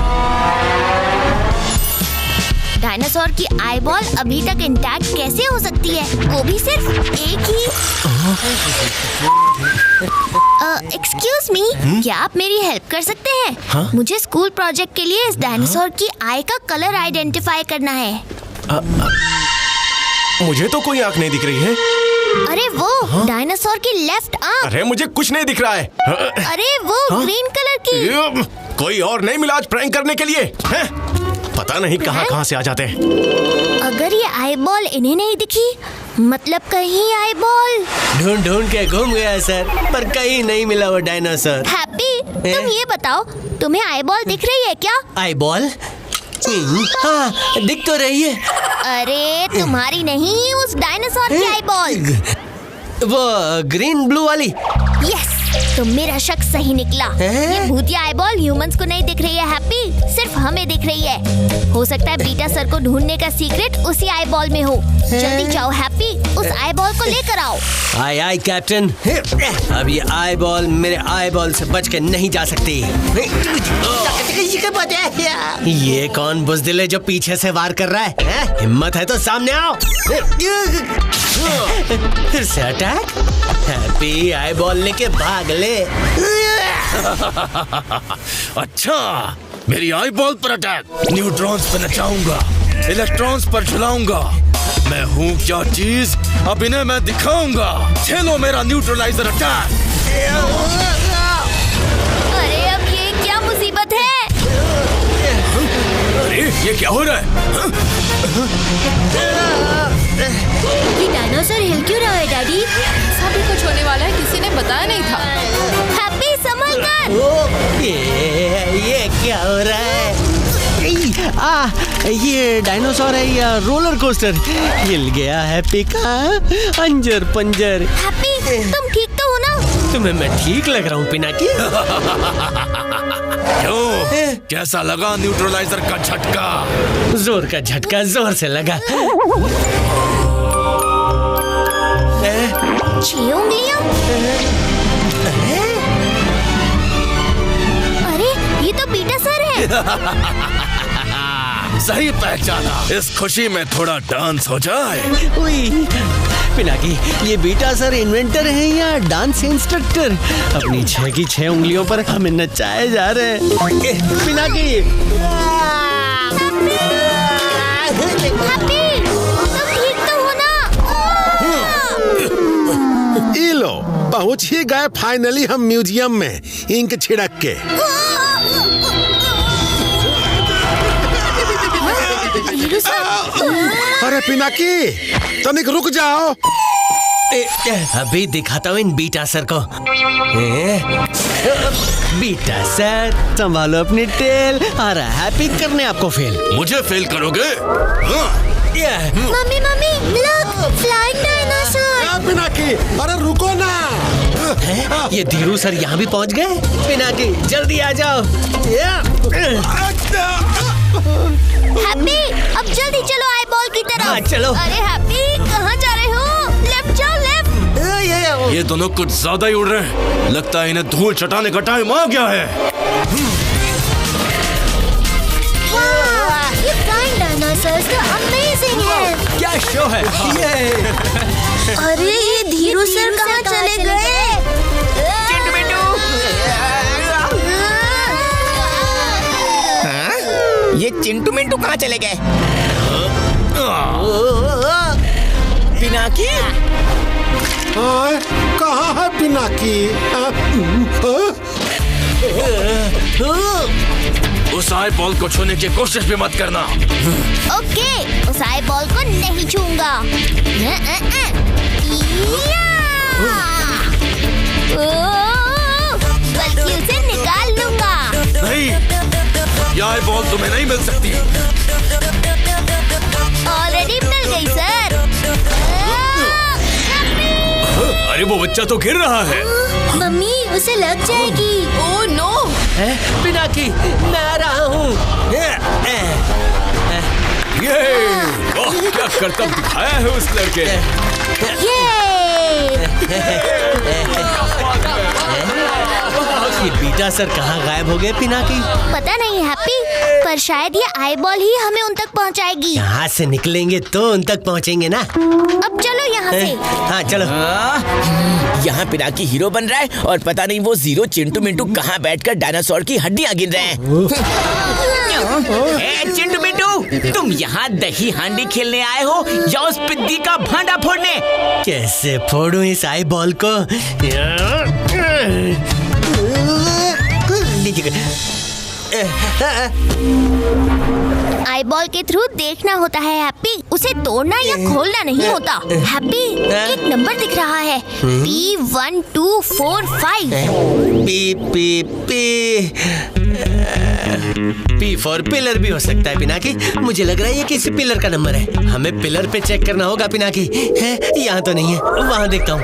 डायनासोर की आईबॉल अभी तक इंटैक्ट कैसे हो सकती है, वो भी सिर्फ एक ही। एक्सक्यूज मी, क्या आप मेरी हेल्प कर सकते हैं? हाँ? मुझे स्कूल प्रोजेक्ट के लिए इस डायनासोर की आई का कलर आइडेंटिफाई करना है। मुझे तो कोई आँख नहीं दिख रही है। अरे वो डायनासोर की लेफ्ट आंख। अरे मुझे कुछ नहीं दिख रहा है। अरे वो ग्रीन कलर की। कोई और नहीं मिला आज प्रैंक करने के लिए है? पता नहीं कहाँ से आ जाते हैं। अगर ये आईबॉल इन्हें नहीं दिखी, मतलब कहीं आईबॉल ढूंढ के घूम गया सर, पर कहीं नहीं मिला वो डायनासोर। हैप्पी, तुम ये बताओ, तुम्हें आईबॉल दिख रही है क्या? आईबॉल? हाँ, दिख तो रही है। अरे तुम्हारी नहीं, उस डायनासोर की आईबॉल। वो ग्रीन ब्लू वाली। यस, तो मेरा शक सही निकला। ये भूतिया आईबॉल ह्यूमंस को नहीं दिख रही है हैप्पी, सिर्फ हमें दिख रही है। हो सकता है बीटा सर को ढूंढने का सीक्रेट उसी आईबॉल में हो। जल्दी जाओ हैप्पी, उस आईबॉल को लेकर आओ। आई कैप्टन। अब ये आईबॉल मेरे आईबॉल से बच के नहीं जा सकती। ये कौन बुज़दिल है जो पीछे से वार कर रहा है? हिम्मत है तो सामने आओ। फिर से अटैक। हैप्पी, आईबॉल लेके भाग ले। अच्छा, मेरी आईबॉल पर अटैक। न्यूट्रॉन्स पर नचाऊंगा, इलेक्ट्रॉन्स पर झुलाऊंगा। मैं हूँ क्या चीज, अब इन्हें मैं दिखाऊंगा। खेलो मेरा न्यूट्रलाइजर अटैक। अरे अब ये क्या मुसीबत है? अरे ये क्या हो रहा है? ये डायनासोर हिल क्यों रहा है डैडी? सभी कुछ होने वाला है, किसी ने बताया नहीं था। हैप्पी, संभल कर। ये क्या हो रहा है? ये डायनासोर है या रोलर कोस्टर? हिल गया हैप्पी का अंजर पंजर। हैप्पी, तुम ठीक तो हो ना? तुम्हें मैं ठीक लग रहा हूँ पिनाकी? क्यों, कैसा लगा न्यूट्रलाइजर का झटका? जोर का झटका जोर से लगा। 6 उंगलियां? अरे ये तो बीटा सर है। सही पहचाना। इस खुशी में थोड़ा डांस हो जाए। पिनाकी, ये बीटा सर इन्वेंटर हैं या डांस इंस्ट्रक्टर? अपनी 6 की 6 उंगलियों पर हमें नचाए जा रहे हैं। पिनाकी, तुम ठीक तो हो ना? लो, पहुंच ही गए फाइनली हम म्यूजियम में, इंक छिड़क के। अरे पिनाकी, तनिक रुक जाओ। अभी दिखाता हूँ इन बीटा सर को। बीटा सर, संभालो अपनी टेल। और हैप्पी करने आपको फेल। मुझे फेल करोगे? Mummy mummy, look, flying dinosaur. Pinaki, अरे रुको ना। ये धीरू सर यहाँ भी पहुँच गए। पिनाकी, जल्दी आ जाओ। हैप्पी, अब जल्दी चलो आईबॉल की तरफ। हाँ, चलो। अरे हैप्पी, कहाँ जा रहे हो? लेफ्ट जाओ, लेफ्ट। ये दोनों कुछ ज्यादा ही उड़ रहे हैं। लगता है इन्हें धूल चटाने का टाइम आ गया है। ये फ्लाइंग डायनासोर्स तो अमेजिंग है। क्या शो है ये? अरे ये धीरू सर कहाँ चले गए? ये चिंटू मिंटू कहाँ चले गए? पिनाकी? कहाँ है पिनाकी? उस आई बॉल को छूने की कोशिश भी मत करना। ओके, उस आई बॉल को नहीं छूंगा। गलती से निकाल लूंगा। नहीं, ये आई बॉल तुम्हें नहीं मिल सकती। ऑलरेडी मिल गई सर। अरे वो बच्चा तो गिर रहा है। मम्मी, उसे लग जाएगी। Oh no. पिनाकी, मैं आ रहा हूँ। ये क्या करतब दिखाया है उस लड़के ने। ये बीटा सर कहाँ गायब हो गए पिनाकी? पता नहीं हैप्पी, पर शायद ये आई बॉल ही हमें उन तक पहुँचाएगी। यहाँ से निकलेंगे तो उन तक पहुँचेंगे ना। अब चलो यहाँ से। हाँ चलो। यहाँ पिनाकी हीरो बन रहा है और पता नहीं वो जीरो चिंटू मिंटू कहाँ बैठकर डायनासोर की हड्डियाँ गिन रहे हैं। चिंटू मिंटू, तुम यहाँ दही हांडी खेलने आए हो या उस पिद्दी का भांडा फोड़ने? कैसे फोड़ूं इस आई बॉल को? आई बॉल के थ्रू देखना होता है हैप्पी, उसे तोड़ना या खोलना नहीं होता। हैप्पी, एक नंबर दिख रहा है, P1245। P फॉर पिलर भी हो सकता है पिनाकी। मुझे लग रहा है ये किसी पिलर का नंबर है। हमें पिलर पे चेक करना होगा पिनाकी। है यहाँ तो नहीं है, वहाँ देखता हूँ।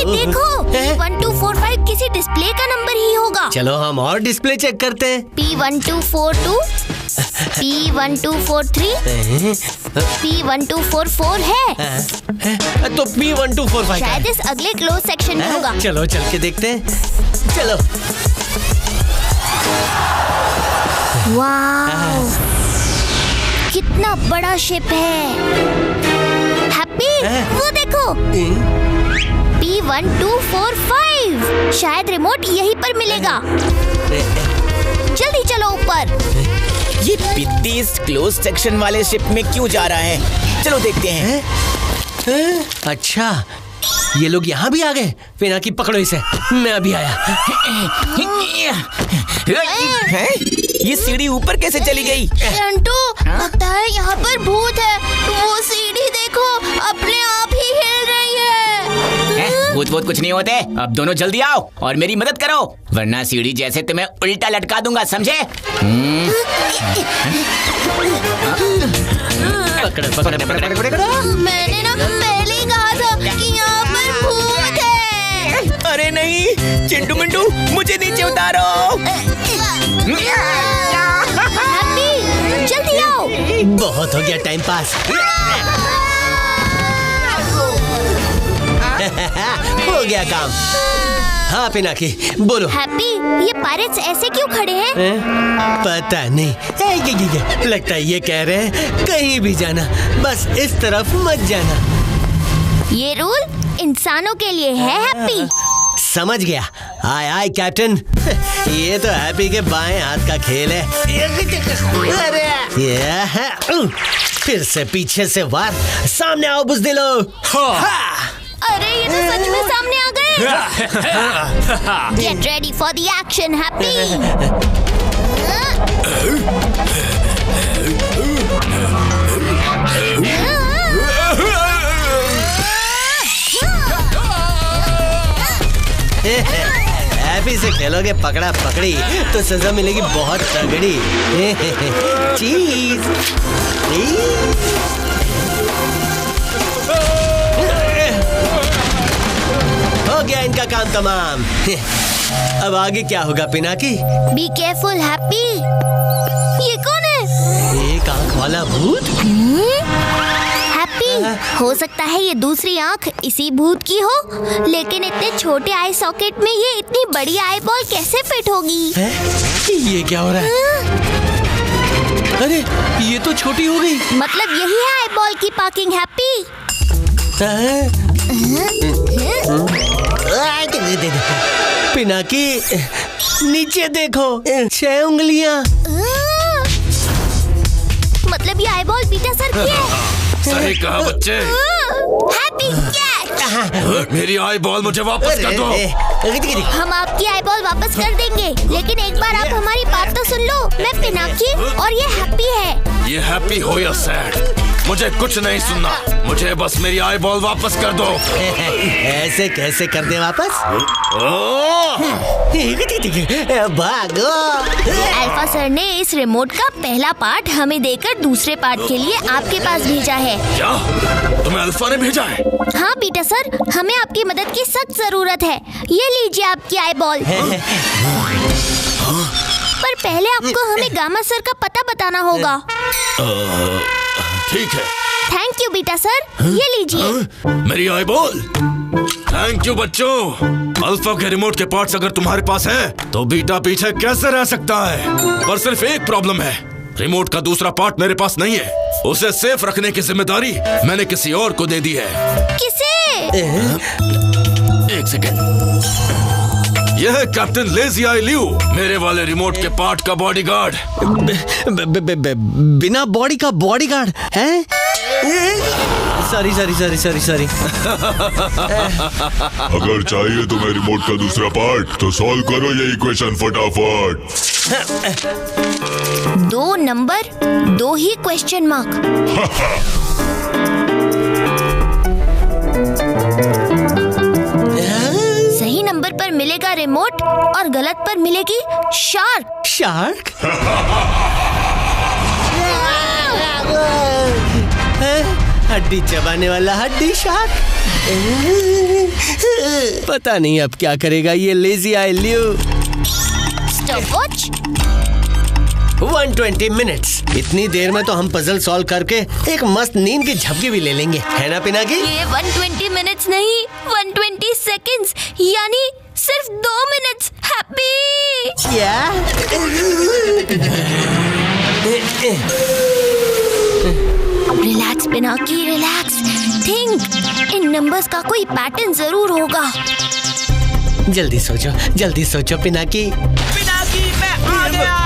देखो, P1245 किसी डिस्प्ले का नंबर ही होगा। चलो हम और डिस्प्ले चेक करते हैं। P1242, P1243, P1244 है। तो P1245 शायद इस अगले क्लोज सेक्शन में होगा। चलो चल के देखते हैं। चलो। वाव, कितना बड़ा शिप है। हैप्पी, वो देखो, P1245। शायद रिमोट यहीं पर मिलेगा। जल्दी चलो ऊपर। ये पिद्दी इस क्लोज सेक्शन वाले शिप में क्यों जा रहा है? चलो देखते हैं। अच्छा, ये लोग यहाँ भी आ गए। पिनाकी पकड़ो इसे, मैं अभी आया। ये सीढ़ी ऊपर कैसे चली गई? चिंटू, लगता है यहाँ पर भूत है। वो सीढ़ी देखो, अपने आप ही हिल रही है। भूत कुछ नहीं होते। अब दोनों जल्दी आओ और मेरी मदद करो, वरना सीढ़ी जैसे तुम्हें उल्टा लटका दूंगा, समझे? मैंने ना पहले ही कहा था कि यहाँ पर भूत है। अरे नहीं, चिंटू मिंटू, मुझे नीचे उतारो। हैप्पी, जल्दी आओ। बहुत हो गया टाइम पास। हो गया काम। हाँ पिनाकी, बोलो। हैप्पी, ये पायरेट्स ऐसे क्यों खड़े हैं? पता नहीं। ये लगता है ये कह रहे हैं कहीं भी जाना, बस इस तरफ मत जाना। ये रूल इंसानों के लिए है हैप्पी। समझ गया। आय आय कैप्टन। ये तो हैप्पी के बाएं हाथ का खेल है। ये है। फिर से पीछे से वार। सामने आओ बुज़दिलो। अरे ये तो सच में सामने आ गए। Get ready for the action, happy. Happy से खेलोगे पकड़ा पकड़ी तो सजा मिलेगी बहुत तगड़ी। चीज। हो गया इनका काम तमाम। अब आगे क्या होगा पिनाकी? Be careful, happy. ये कौन है? एक आंख वाला भूत? हैप्पी, हो सकता है ये दूसरी आंख इसी भूत की हो, लेकिन इतने छोटे आई सॉकेट में ये इतनी बड़ी आई बॉल कैसे फिट होगी? ये क्या हो रहा है? अरे ये तो छोटी हो गई। मतलब यही है आई बॉल की पार्किंग हैप्पी। पिनाकी, नीचे देखो, 6 उंगलियां। मतलब ये आई बॉल बीटा सर की है। सही कहा बच्चे। Happy catch. मेरी आई बॉल मुझे वापस कर दो। हम आपकी आई बॉल वापस कर देंगे, लेकिन एक बार आप हमारी बात तो सुन लो। मैं पिनाकी और ये हैप्पी है। ये हैप्पी हो या सैड, मुझे कुछ नहीं सुनना। मुझे बस मेरी आई बॉल वापस कर दो। ऐसे कैसे कर दे वापस? भागो। अल्फा सर ने इस रिमोट का पहला पार्ट हमें देकर दूसरे पार्ट के लिए आपके पास भेजा है। क्या तुम्हें अल्फा ने भेजा है? हाँ बीटा सर, हमें आपकी मदद की सख्त जरूरत है। ये लीजिए आपकी आई बॉल। पर पहले आपको हमें गामा सर का पता बताना होगा। ठीक है। थैंक यू बीटा सर, ये लीजिए। मेरी आई बॉल। थैंक यू बच्चों। अल्फा के रिमोट के पार्ट्स अगर तुम्हारे पास हैं, तो बीटा पीछे कैसे रह सकता है? पर सिर्फ एक प्रॉब्लम है, रिमोट का दूसरा पार्ट मेरे पास नहीं है। उसे सेफ रखने की जिम्मेदारी मैंने किसी और को दे दी है। किसे? एक सेकंड। यह है कैप्टन लेजी आई लियू, मेरे वाले रिमोट के पार्ट का बॉडीगार्ड। बिना बॉडी का बॉडीगार्ड है? सॉरी। अगर चाहिए तुम्हें रिमोट का दूसरा पार्ट, तो सॉल्व करो ये इक्वेशन फटाफट। 2 नंबर 2 ही क्वेश्चन मार्क। सही नंबर पर मिलेगा रिमोट और गलत पर मिलेगी शार्क। शार्क? हड्डी चबाने वाला हड्डी शार्क। पता नहीं अब क्या करेगा ये lazy I Liu. Stopwatch. 120 minutes. इतनी देर में तो हम पजल सॉल्व करके एक मस्त नींद की झपकी भी ले लेंगे, है ना पिनाकी? ये 120 मिनट्स नहीं, 120 सेकंड्स, यानी सिर्फ 2 मिनट्स। हैप्पी। क्या? Relax Pinaki, relax. थिंक, इन नंबर्स का कोई पैटर्न जरूर होगा। जल्दी सोचो पिनाकी। पिनाकी मैं आ गया।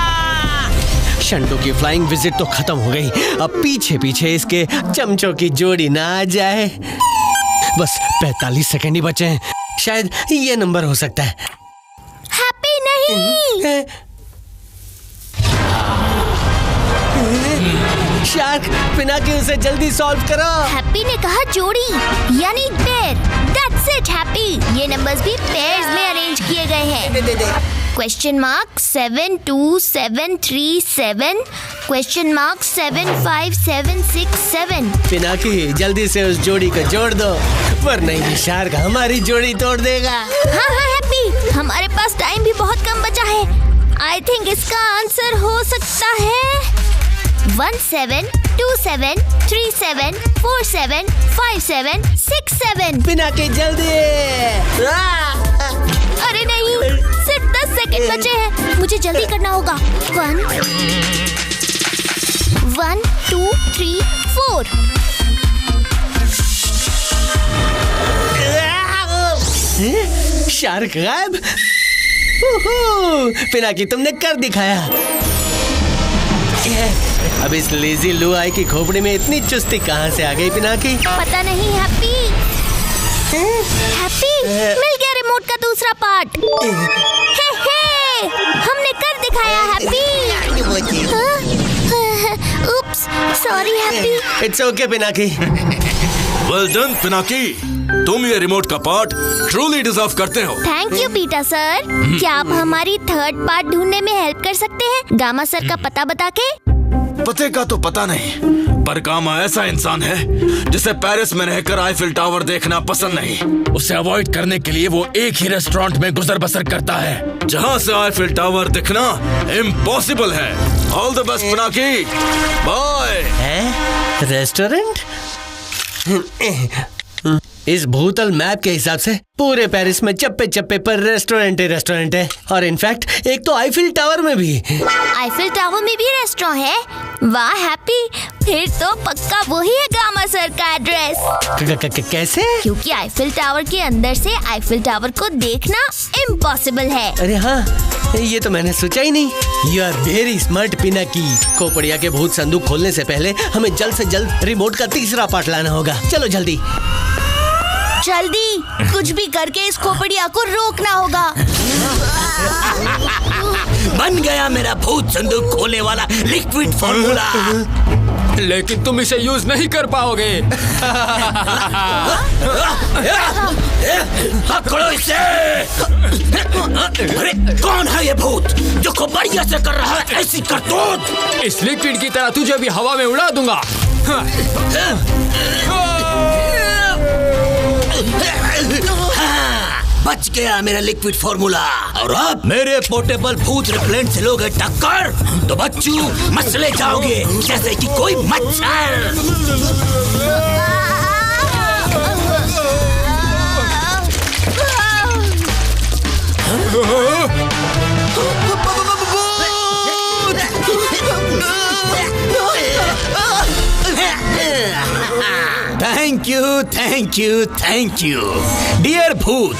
शंटू की फ्लाइंग विजिट तो खत्म हो गई। अब पीछे इसके चमचों की जोड़ी ना आ जाए। बस 45 सेकंड ही बचे हैं, शायद ये नंबर हो सकता है। हैप्पी नहीं। शार्क, पिनाकी उसे जल्दी सॉल्व करो। हैप्पी ने कहा जोड़ी, यानी पेयर। That's it happy. ये नंबर्स भी पेयर्स में अरेंज किए गए हैं। Question mark 72737, question mark 75767। Pinaki जल्दी से उस जोड़ी को जोड़ दो, वरना ये शार्क हमारी जोड़ी तोड़ देगा। हाँ हैप्पी, हमारे पास टाइम भी बहुत कम बचा है। आई थिंक इसका आंसर हो सकता है 172737475767 पिनाकी जल्दी। अरे नहीं, सिर्फ 10 सेकंड बचे हैं, मुझे जल्दी करना होगा। 1 2 3 4। शार्क गायब। पिनाकी तुमने कर दिखाया। अब इस लेजी लू आई की खोपड़ी में इतनी चुस्ती कहाँ से आ गई पिनाकी? पता नहीं हैप्पी। मिल गया रिमोट का दूसरा पार्ट। हमने कर दिखाया happy. Oops, sorry happy. It's okay Pinaki. Well done Pinaki, तुम ये रिमोट का पार्ट ट्रूली डिजर्व करते हो। Thank you Peter sir. क्या आप हमारी थर्ड पार्ट ढूंढने में हेल्प कर सकते हैं, गामा सर का पता बता के? पते का तो पता नहीं, पर गामा ऐसा इंसान है जिसे पेरिस में रहकर आईफिल टावर देखना पसंद नहीं। उसे अवॉइड करने के लिए वो एक ही रेस्टोरेंट में गुजर बसर करता है, जहाँ से आईफिल टावर दिखना इम्पॉसिबल है। All the best Pinaki, bye. Restaurant? इस भूतल मैप के हिसाब से पूरे पेरिस में चप्पे चप्पे पर रेस्टोरेंट है, और इनफैक्ट एक तो आईफिल टावर में भी। आईफिल टावर में भी रेस्टोरेंट है? वाह हैप्पी, फिर तो पक्का वही है गामा सर का एड्रेस। कैसे? क्योंकि आईफिल टावर के अंदर से आईफिल टावर को देखना इम्पॉसिबल है। अरे हाँ, ये तो मैंने सोचा ही नहीं। You are very smart Pinaki. Khopdiya के भूत संदूक खोलने से पहले हमें जल्द से जल्द रिमोट का तीसरा पार्ट लाना होगा। चलो जल्दी। जल्दी कुछ भी करके इस खोपड़िया को रोकना होगा। बन गया मेरा भूत संदूक खोलने वाला लिक्विड फॉर्मूला। लेकिन तुम इसे यूज नहीं कर पाओगे। पकड़ो इसे। अरे कौन है ये भूत जो खोपड़िया से कर रहा है ऐसी करतूत? इस लिक्विड की तरह तुझे भी हवा में उड़ा दूंगा। बच गया मेरा लिक्विड फॉर्मूला। और अब मेरे पोर्टेबल भूत रिपेलेंट से लोगे टक्कर तो बच्चू मसले जाओगे जैसे कि कोई मच्छर। Thank you thank you thank you dear भूत।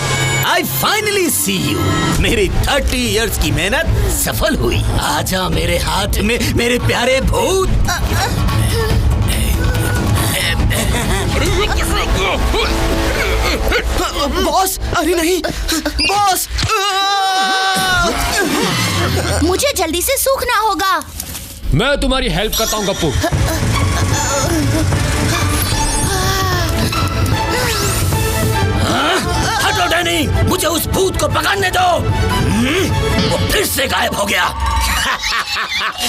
I finally see you. मेरी 30 इयर्स की मेहनत सफल हुई। आजा मेरे हाथ में मेरे प्यारे भूत। बॉस, अरे नहीं बॉस। मुझे जल्दी से सूखना होगा। मैं तुम्हारी हेल्प करता हूँ गप्पू। हटो डैनी, मुझे उस भूत को पकड़ने दो। वो फिर से गायब हो गया।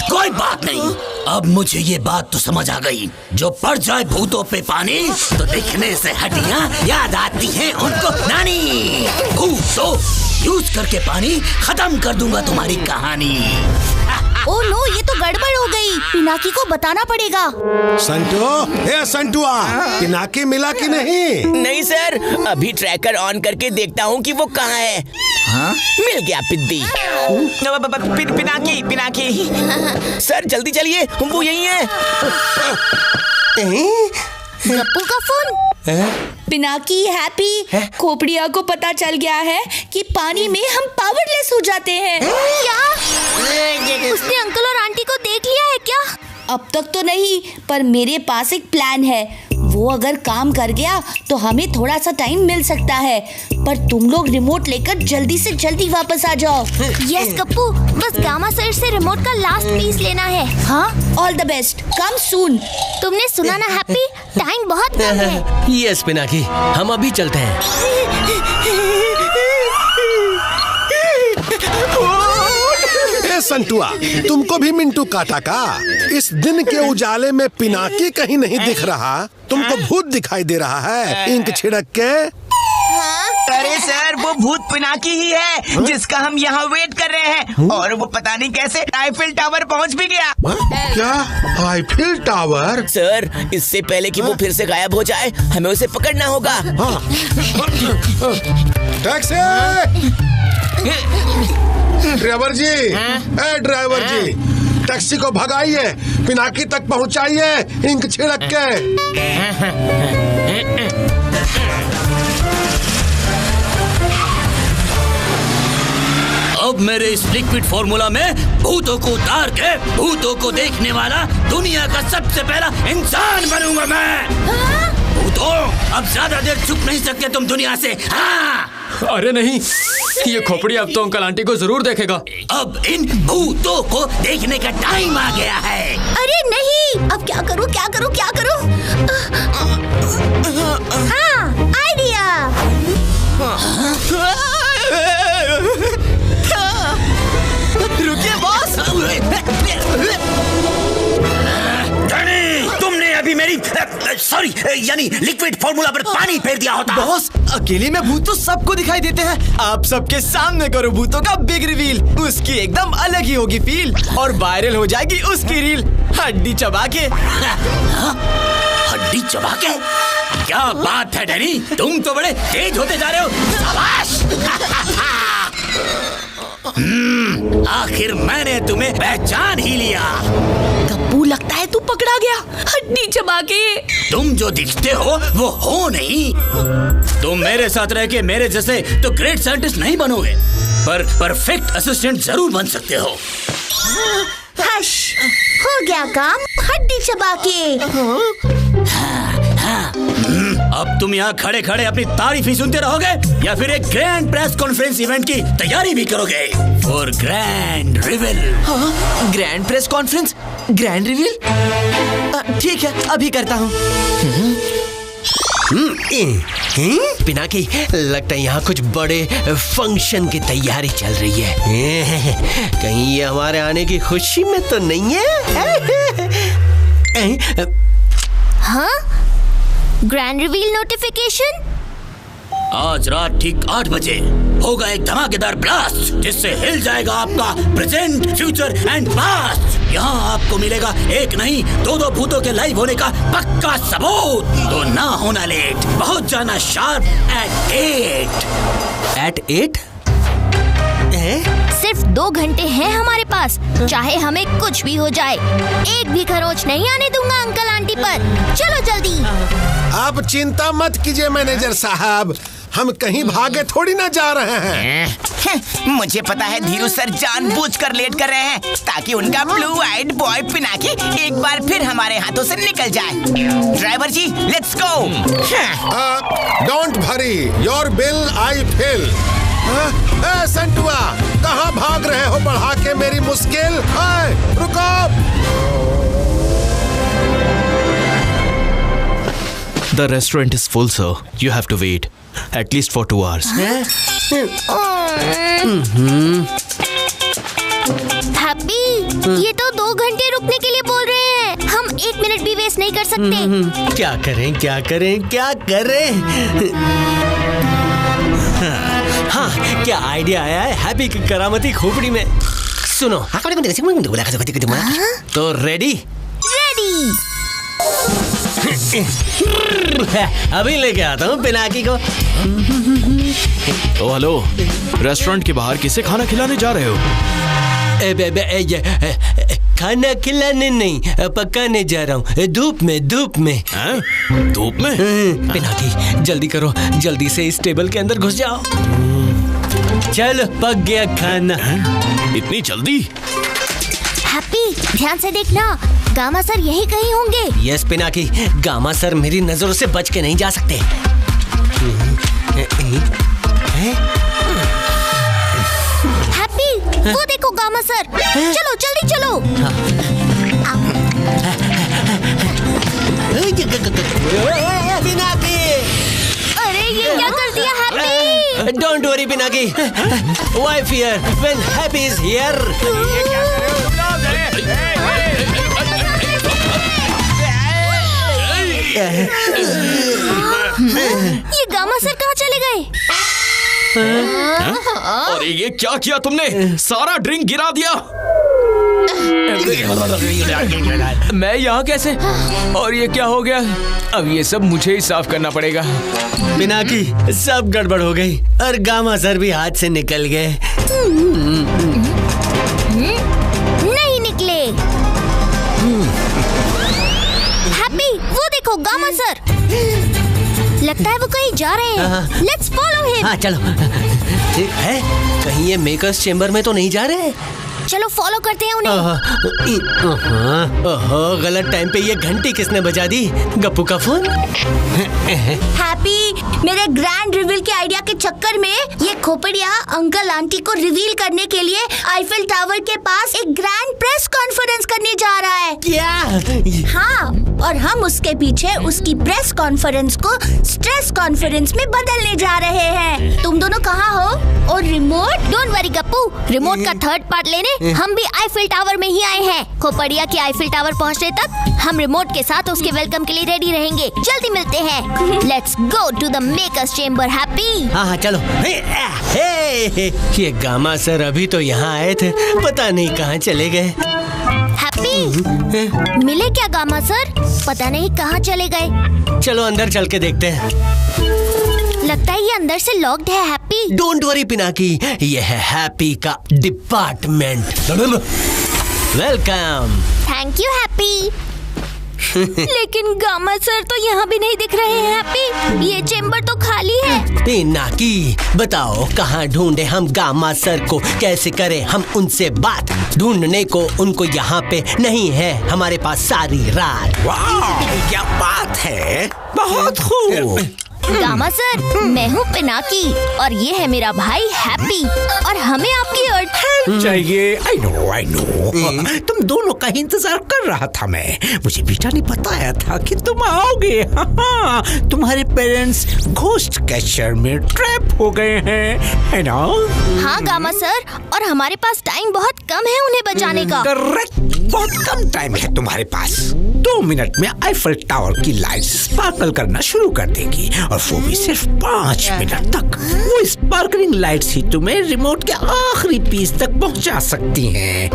कोई बात नहीं, अब मुझे ये बात तो समझ आ गई। जो पड़ जाए भूतों पे पानी तो दिखने से हड्डियां याद आती हैं उनको नानी। भूतों यूज करके पानी खत्म कर दूंगा तुम्हारी कहानी। ओह नो, ये तो गड़बड़ हो गई। पिनाकी को बताना पड़ेगा। संटू, ए संटुआ, पिनाकी मिला कि नहीं? नहीं सर, अभी ट्रैकर ऑन करके देखता हूँ कि वो कहाँ है। हाँ? मिल गया पिद्दी। पिनाकी पिनाकी सर जल्दी चलिए, वो यही है। गप्पू का फोन। पिनाकी हैप्पी, खोपड़िया को पता चल गया है कि पानी में हम पावरलेस हो जाते हैं। क्या? उसने अंकल और आंटी को देख लिया है क्या? अब तक तो नहीं, पर मेरे पास एक प्लान है। वो अगर काम कर गया तो हमें थोड़ा सा टाइम मिल सकता है, पर तुम लोग रिमोट लेकर जल्दी से जल्दी वापस आ जाओ। यस गप्पू, बस गामा सर से रिमोट का लास्ट पीस लेना है। हाँ, ऑल द बेस्ट, कम सून। तुमने सुना ना हैप्पी, टाइम बहुत कम है। यस पिनाकी, हम अभी चलते हैं। संटुआ, तुमको भी मिंटू काटा का? इस दिन के उजाले में पिनाकी कहीं नहीं दिख रहा, तुमको भूत दिखाई दे रहा है इंक छिड़क के। अरे सर, वो भूत पिनाकी ही है जिसका हम यहाँ वेट कर रहे हैं। और वो पता नहीं कैसे आईफिल टावर पहुँच भी गया। क्या आईफिल टावर? सर, इससे पहले कि वो फिर से गायब हो जाए, हमें उसे पकड़ना होगा। टैक्सी! ड्राइवर जी, ए ड्राइवर जी, टैक्सी को भगाइए, पिनाकी तक पहुंचाइए इंक छिड़क के। अब मेरे इस लिक्विड फॉर्मूला में भूतों को उतार के भूतों को देखने वाला दुनिया का सबसे पहला इंसान बनूंगा मैं। भूतों, अब ज्यादा देर छुप नहीं सकते तुम दुनिया से। हाँ। अरे नहीं, ये खोपड़ी अब तो अंकल आंटी को जरूर देखेगा। अब इन भूतों को देखने का टाइम आ गया है। अरे नहीं, अब क्या करूं क्या करूं क्या करूं? हाँ, आइडिया। रुकिए बॉस। तुमने अभी मेरी सॉरी यानी लिक्विड फॉर्मूला पर पानी फेर दिया होता। बॉस, अकेले में भूत तो सबको दिखाई देते हैं। आप सबके सामने करो भूतों का बिग रिवील। उसकी एकदम अलग ही होगी फील और वायरल हो जाएगी उसकी रील। हड्डी चबा के। हड्डी चबा के? क्या बात है डैनी, तुम तो बड़े तेज होते जा रहे हो। शाबाश। आखिर मैंने तुम्हें पहचान ही लिया। गप्पू, लगता है तू पकड़ा गया हड्डी चबा के। तुम जो दिखते हो वो हो नहीं। तुम मेरे साथ रह के मेरे जैसे तो ग्रेट साइंटिस्ट नहीं बनोगे, पर परफेक्ट असिस्टेंट जरूर बन सकते हो। हश, हो गया काम हड्डी चबा के। अब तुम यहाँ खड़े खड़े अपनी तारीफ ही सुनते रहोगे या फिर एक ग्रैंड प्रेस कॉन्फ्रेंस इवेंट की तैयारी भी करोगे फॉर ग्रैंड रिवील? हाँ, grand press conference, grand reveal. ठीक है, अभी करता हूँ। पिनाकी, लगता है यहाँ कुछ बड़े फंक्शन की तैयारी चल रही है। कहीं ये हमारे आने की खुशी में तो नहीं है? हाँ? Grand reveal notification? आज रात ठीक 8 बजे होगा एक धमाकेदार ब्लास्ट जिससे हिल जाएगा आपका प्रेजेंट, फ्यूचर एंड पास्ट। यहाँ आपको मिलेगा एक नहीं 2 भूतों के लाइव होने का पक्का सबूत। तो ना होना लेट, पहुँच जाना शार्प एट 8? सिर्फ 2 घंटे हैं हमारे पास, चाहे हमें कुछ भी हो जाए। एक भी खरोच नहीं आने दूंगा अंकल आंटी पर। चलो जल्दी। आप चिंता मत कीजिए मैनेजर साहब, हम कहीं भागे थोड़ी ना जा रहे हैं। मुझे पता है धीरू सर जानबूझकर लेट कर रहे हैं ताकि उनका ब्लू आइड बॉय पिनाकी एक बार फिर हमारे हाथों से निकल जाए। Driver ji, let's go. Don't worry, your bill I fill. Santua, कहाँ भाग रहे हो बढ़ा के मेरी मुश्किल? रुको। The restaurant is full, sir. You have to wait at least for 2 hours. Happy, ये तो 2 घंटे रुकने के लिए बोल रहे हैं। हम 1 मिनट भी वेस्ट नहीं कर सकते। क्या करें, क्या करें, क्या करें? हाँ, क्या आइडिया आया है हैप्पी की करामती खोपड़ी में। सुनो, तो रेडी? रेडी। अभी लेके आता हूँ पिनाकी को। ओ हेलो, रेस्टोरेंट के बाहर किसे खाना खिलाने जा रहे हो? खाना खिलाने नहीं, पकाने जा रहा हूँ। धूप में। धूप में? पिनाकी, जल्दी करो, जल्दी से इस टेबल के अंदर घुस जाओ। चलो, पक गया खाना। इतनी जल्दी? हैप्पी, ध्यान से देखना, गामा सर यही कहीं होंगे। यस पिनाकी, गामा सर मेरी नजरों से बच के नहीं जा सकते। हैप्पी, वो देखो गामा सर। चलो जल्दी चलो। पिनाकी, अरे ये क्या कर दिया happy? Don't worry Pinaki, why fear when happy is here. ये गामा सर कहाँ चले गए? अरे ये क्या किया तुमने? सारा ड्रिंक गिरा दिया। मैं यहाँ कैसे? और ये क्या हो गया? अब ये सब मुझे ही साफ करना पड़ेगा। पिनाकी, सब गड़बड़ हो गई और गामा सर भी हाथ से निकल गए। नहीं निकले। हैप्पी, वो देखो गामा सर। लगता है वो कहीं जा रहे हैं। Let's follow him. हाँ चलो। ठीक है, कहीं ये मेकर्स चेम्बर में तो नहीं जा रहे? चलो फॉलो करते हैं उन्हें। ओहो, गलत टाइम पे ये घंटी किसने बजा दी? गप्पू का फोन। हैप्पी, मेरे ग्रैंड रिवील के आइडिया के चक्कर में ये खोपड़िया अंकल आंटी को रिवील करने के लिए आईफिल टावर के पास एक ग्रैंड प्रेस कॉन्फ्रेंस करने जा रहा है। क्या? हाँ, और हम उसके पीछे उसकी प्रेस कॉन्फ्रेंस को स्ट्रेस कॉन्फ्रेंस में बदलने जा रहे हैं। तुम दोनों कहाँ हो? और remote? Don't worry Gappu, remote का थर्ड पार्ट लेने हम भी आईफिल टावर में ही आए हैं। खोपड़िया के आईफिल टावर पहुंचने तक हम रिमोट के साथ उसके वेलकम के लिए रेडी रहेंगे। जल्दी मिलते हैं। Let's go to the makers chamber. Happy, हाँ चलो। ये गामा सर अभी तो यहाँ आए थे, पता नहीं कहाँ चले गए। हैप्पी, मिले क्या गामा सर? पता नहीं कहाँ चले गए। चलो अंदर चल के देखते हैं। लगता है ये अंदर से लॉक्ड है। हैप्पी, डोंट वरी पिनाकी, ये है हैप्पी का department. Welcome. Thank you happy. लेकिन गामा सर तो यहाँ भी नहीं दिख रहे हैं हैप्पी। ये चेम्बर तो खाली है। पिनाकी बताओ कहाँ ढूंढे हम गामा सर को, कैसे करें हम उनसे बात? ढूंढने को उनको यहाँ पे नहीं है हमारे पास सारी रात। वाह क्या बात है, बहुत खूब। गामा सर, मैं हूँ पिनाकी और ये है मेरा भाई हैप्पी और हमें आपकी हेल्प चाहिए। आई नो तुम दोनों का ही इंतजार कर रहा था मैं। मुझे बेटा ने बताया था कि तुम आओगे। हाँ, तुम्हारे पेरेंट्स घोस्ट कैचर में ट्रैप हो गए हैं, है ना? हाँ गामा सर, और हमारे पास टाइम बहुत कम है उन्हें बचाने का। करेक्ट, बहुत कम टाइम है तुम्हारे पास। 2 मिनट में आईफल टावर की लाइट स्पार्कल करना शुरू कर देगी और वो भी सिर्फ 5 मिनट तक। वो स्पार्कलिंग लाइट्स ही तुम्हें रिमोट के आखिरी पीस तक पहुंचा सकती हैं।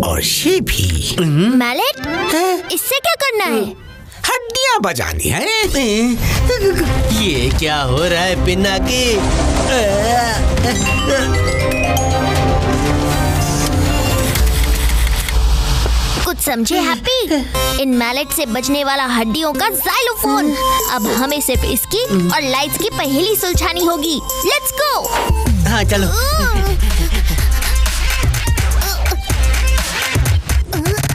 और ये भी मैलेट, इससे क्या करना है? हड्डियां बजानी है। ये क्या हो रहा है पिनाकी? कुछ समझे हैप्पी? इन मैलेट से बजने वाला हड्डियों का जाइलोफोन। अब हमें सिर्फ इसकी और लाइट्स की पहेली सुलझानी होगी। Let's go. हाँ चलो।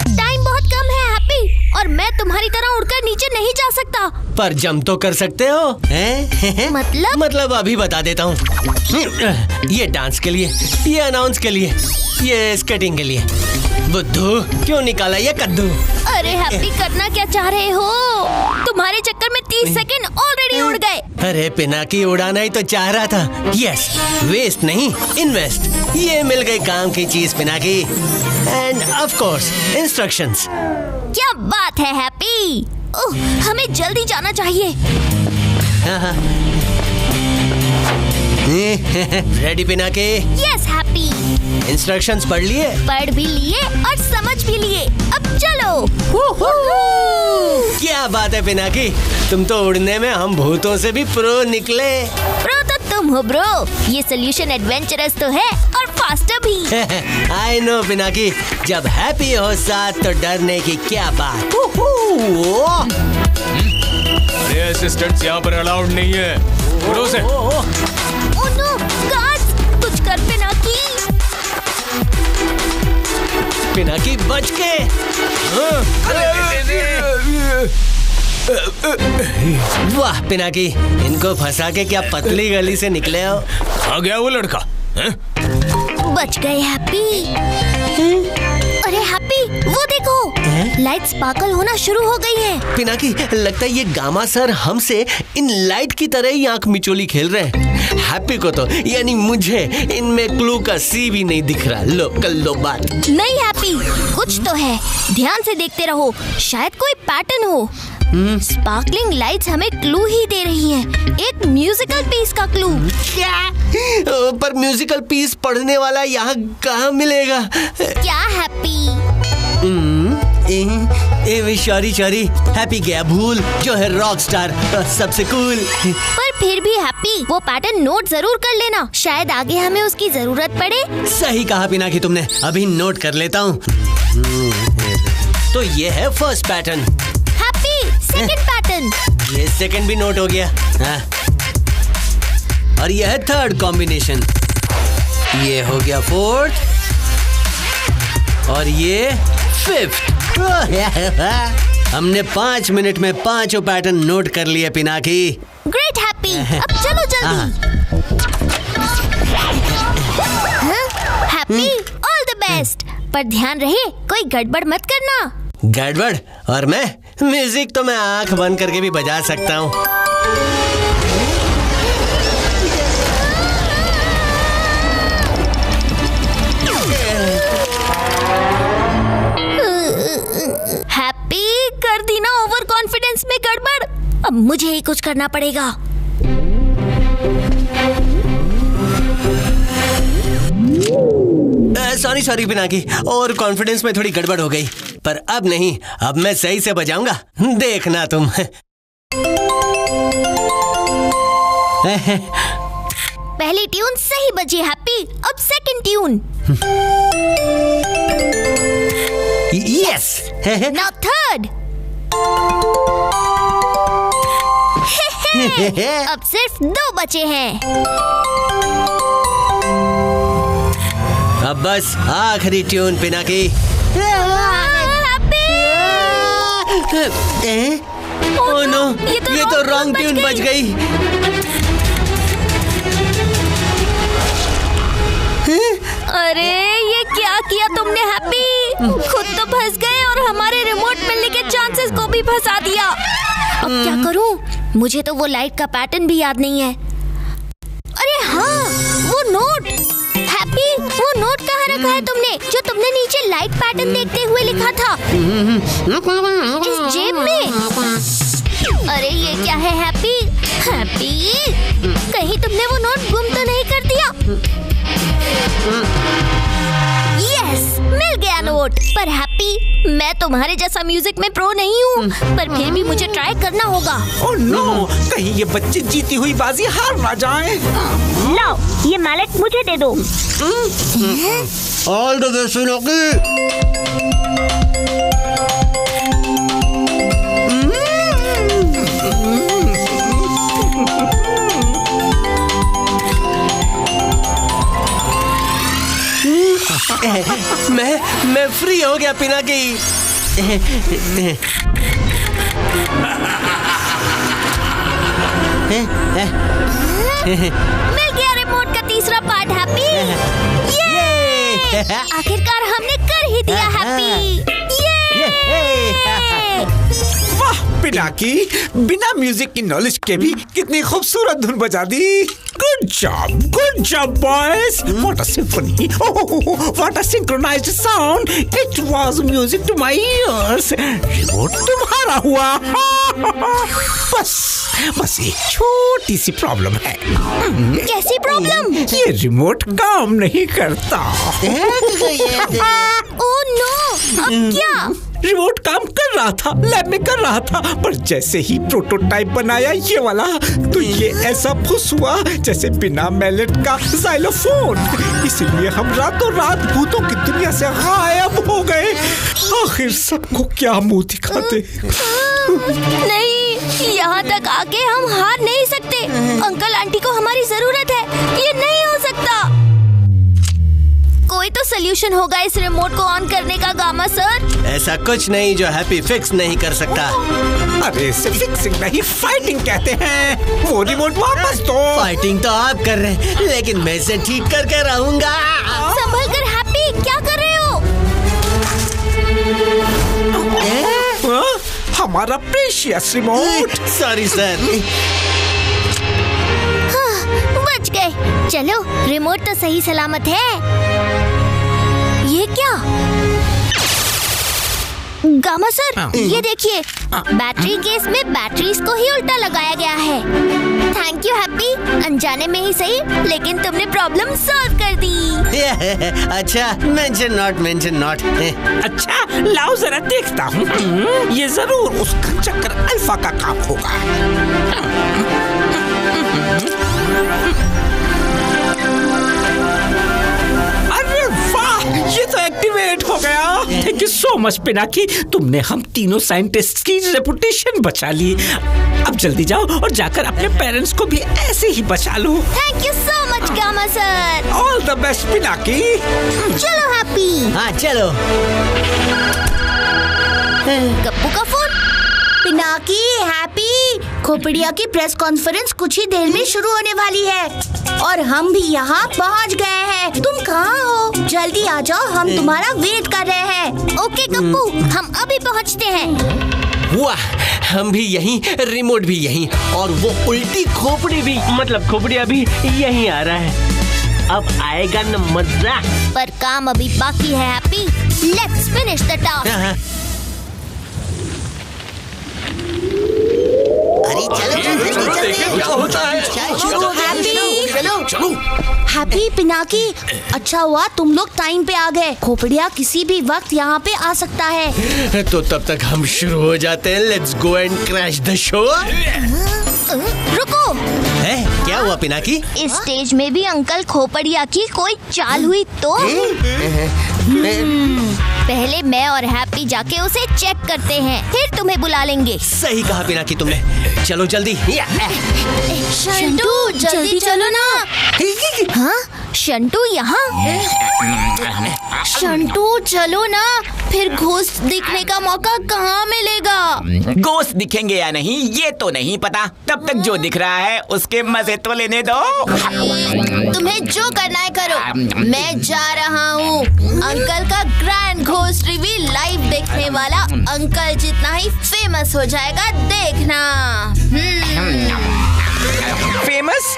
टाइम बहुत कम है हैप्पी और मैं तुम्हारी तरह उड़कर नीचे नहीं जा सकता। पर जंप तो कर सकते हो हैं? मतलब अभी बता देता हूँ। ये डांस के लिए, ये अनाउंस के लिए, ये स्केटिंग के लिए। बुद्धू क्यों निकाला ये कद्दू? अरे हैप्पी, करना क्या चाह रहे हो? तुम्हारे चक्कर में 30 सेकंड ऑलरेडी उड़ गए। अरे पिनाकी, उड़ाना ही तो चाह रहा था। यस, वेस्ट नहीं इन्वेस्ट। ये मिल गई काम की चीज Pinaki. End of course instructions. क्या बात है हैप्पी। ओह, हमें जल्दी जाना चाहिए। Ready Pinaki? Yes happy. Instructions पढ़ लिए? पढ़ भी लिए और समझ भी लिए। अब चलो। क्या बात है पिनाकी, तुम तो उड़ने में हम भूतों से भी प्रो निकले। प्रो तो तुम हो ब्रो। ये सोल्यूशन एडवेंचरस तो है और फास्टर भी। आई नो पिनाकी, जब हैप्पी हो साथ तो डरने की क्या बात। अरे असिस्टेंट्स यहाँ पर अलाउड नहीं है। उड़ो से। ओह नो गार्ड्स, कुछ कर पिनाकी। पिनाकी बच के। वाह पिनाकी, इनको फंसा के क्या पतली गली से निकले हो। आ गया वो लड़का है? बच गए हैप्पी। अरे हैप्पी, वो देखो लाइट स्पार्कल होना शुरू हो गई है। पिनाकी, लगता है ये गामा सर हमसे इन लाइट की तरह ही आंख मिचोली खेल रहे हैं। हैप्पी को तो यानी मुझे इनमें क्लू का सी भी नहीं दिख रहा। लो कर लो बात। नहीं हैप्पी, कुछ तो है। ध्यान से देखते रहो, शायद कोई पैटर्न हो। स्पार्कलिंग लाइट्स हमें क्लू ही दे रही हैं। एक म्यूजिकल पीस का क्लू। क्या? पर म्यूजिकल पीस पढ़ने वाला यहाँ कहाँ मिलेगा? क्या हैप्पी? सॉरी हैप्पी गया भूल, जो है रॉक स्टार सबसे कूल। पर फिर भी हैप्पी, वो पैटर्न नोट जरूर कर लेना, शायद आगे हमें उसकी जरूरत पड़े। सही कहा पिनाकी तुमने, अभी नोट कर लेता हूँ। तो ये है first pattern. Happy, second pattern. ये सेकंड भी नोट हो गया। हाँ। और ये है थर्ड कॉम्बिनेशन। ये हो गया फोर्थ और ये फिफ्थ। हमने 5 मिनट में 5 पैटर्न नोट कर लिए पिनाकी। ग्रेट हैप्पी, अब चलो जल्दी। Happy, all the best. पर ध्यान रहे कोई गड़बड़ मत करना। गड़बड़? और मैं म्यूजिक तो मैं आंख बंद करके भी बजा सकता हूँ। हैप्पी, कर दी ना ओवर कॉन्फिडेंस में गड़बड़। अब मुझे ही कुछ करना पड़ेगा। सॉरी पिनाकी, और कॉन्फिडेंस में थोड़ी गड़बड़ हो गई। पर अब नहीं, अब मैं सही से बजाऊंगा, देखना तुम। पहली ट्यून सही बजी हैप्पी, अब second tune. Yes. Now third. अब सिर्फ 2 बचे हैं। अब बस आखिरी ट्यून पिनाकी। ओह नो, ये तो रॉन्ग ट्यून बज गई। अरे ये क्या किया तुमने हैप्पी? खुद तो फंस गए और हमारे रिमोट मिलने के चांसेस को भी फंसा दिया। अब क्या करूं? मुझे तो वो लाइट का पैटर्न भी याद नहीं है। अरे हाँ, वो नोट। हैप्पी, वो नोट कहाँ रखा है तुमने, जो तुमने नीचे लाइट पैटर्न देखते हुए लिखा था? इस जेब में। अरे ये क्या है हैप्पी? हैप्पी, कहीं तुमने वो नोट गुम तो नहीं कर दिया? यस, मिल गया नोट। पर हैप्पी, मैं तुम्हारे जैसा म्यूजिक में प्रो नहीं हूँ, पर फिर भी मुझे ट्राई करना होगा। ओह नो, कहीं ये बच्चे जीती हुई बाजी हार ना जाएं। लाओ, ये मैलेट मुझे दे दो। All the best Pinaki. मैं फ्री हो गया पिनाकी। मिल गया रिमोट का तीसरा पार्ट हैप्पी। ये आखिरकार हमने कर ही दिया हैप्पी। वाह पिनाकी, बिना म्यूजिक की नॉलेज के भी कितनी खूबसूरत धुन बजा दी। Good job boys. What a symphony, what a synchronised sound. It was music to my ears. Remote तुम्हारा हुआ। बस एक छोटी सी प्रॉब्लम है। कैसी प्रॉब्लम? ये रिमोट काम नहीं करता। ओह नो, अब क्या? रिमोट काम कर रहा था, लैब में कर रहा था, पर जैसे ही प्रोटोटाइप बनाया ये वाला, तो ये ऐसा फुस हुआ जैसे बिना मैलेट का जाइलोफोन। इसलिए हम रातों रात भूतों की दुनिया से गायब हो गए। आखिर सबको क्या मुंह दिखाते। नहीं, यहाँ तक आके हम हार नहीं सकते। अंकल आंटी को हमारी जरूरत है, ये नहीं हो सकता। कोई तो सोल्यूशन होगा इस रिमोट को ऑन करने का, गामा सर। ऐसा कुछ नहीं जो हैप्पी फिक्स नहीं कर सकता। अरे इसे फिक्सिंग नहीं, फाइटिंग कहते हैं। वो रिमोट वापस दो। फाइटिंग तो आप कर रहे हैं, लेकिन मैं इसे ठीक करके रहूंगा। संभल कर हैप्पी, क्या कर रहे हो? हमारा प्रेशियस रिमोट। Sorry sir. बच गए। चलो, रिमोट तो सही सलामत है। ये क्या? गामा सर, ये देखिए, बैटरी केस में बैटरीज को ही उल्टा लगाया गया है। थैंक यू हैप्पी, अनजाने में ही सही, लेकिन तुमने प्रॉब्लम सॉल्व कर दी। अच्छा, मेंशन नॉट। अच्छा, लाओ जरा देखता हूँ। ये जरूर उस चक्कर अल्फा का काम होगा। अरे वाह, ये तो एक्टिवेट हो गया। Thank you so much Pinaki, तुमने हम तीनों साइंटिस्ट की रेपुटेशन बचा ली। अब जल्दी जाओ और जाकर अपने पेरेंट्स को भी ऐसे ही बचा लो। Thank you so much Gama sir. All the best Pinaki. चलो हैप्पी। हाँ चलो। गप्पू का फोन। पिनाकी, हैप्पी, खोपड़िया की प्रेस कॉन्फ्रेंस कुछ ही देर में शुरू होने वाली है और हम भी यहाँ पहुँच गए हैं। तुम कहाँ हो? जल्दी आ जाओ, हम तुम्हारा वेट कर रहे हैं। ओके गप्पू, हम अभी पहुँचते हैं। वाह, हम भी यहीं, रिमोट भी यहीं, और वो उल्टी खोपड़ी भी, मतलब खोपड़िया भी यहीं आ रहा है। अब आएगा न मजा। पर काम अभी बाकी है happy. Let's finish the task. Happy, Pinaki, अच्छा हुआ तुम लोग टाइम पे आ गए। खोपड़िया किसी भी वक्त यहाँ पे आ सकता है। तो तब तक हम शुरू हो जाते हैं। Let's go and crash the show. रुको। है क्या हुआ पिनाकी? इस स्टेज में भी अंकल खोपड़िया की कोई चाल हुई तो? पहले मैं और हैप्पी जाके उसे चेक करते हैं, फिर तुम्हें बुला लेंगे। सही कहा पिनाकी तुमने। चलो जल्दी। शंटू जल्दी चलो ना। हाँ शंटू यहाँ? शंटू चलो ना, फिर घोस्ट दिखने का मौका कहाँ मिलेगा? घोस्ट दिखेंगे या नहीं ये तो नहीं पता, तब तक जो दिख रहा है उसके मजे तो लेने दो। तुम्हें जो करना है करो, मैं जा रहा हूँ। अंकल का ग्रैंड घोस्ट रिवील लाइव देखने वाला अंकल जितना ही फेमस हो जाएगा, देखना। फेमस?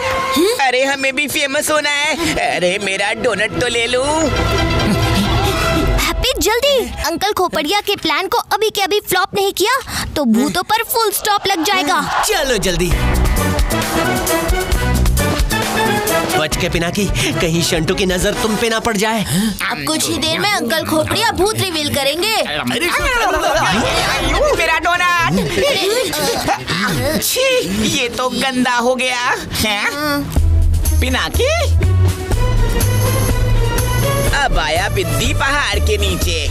अरे हमें भी फेमस होना है। अरे मेरा डोनट तो ले लूं। हैप्पी जल्दी, अंकल खोपड़िया के प्लान को अभी के अभी फ्लॉप नहीं किया तो भूतों पर फुल स्टॉप लग जाएगा। चलो जल्दी। बच के पिनाकी, कहीं शंटू की नजर तुम पे ना पड़ जाए। अब कुछ ही देर में अंकल खोपड़िया भूत रिवील करेंगे। मेरा डोनट। छी, ये तो गंदा हो गया है। पिनाकी अब आया बिद्दी पहाड़ के नीचे।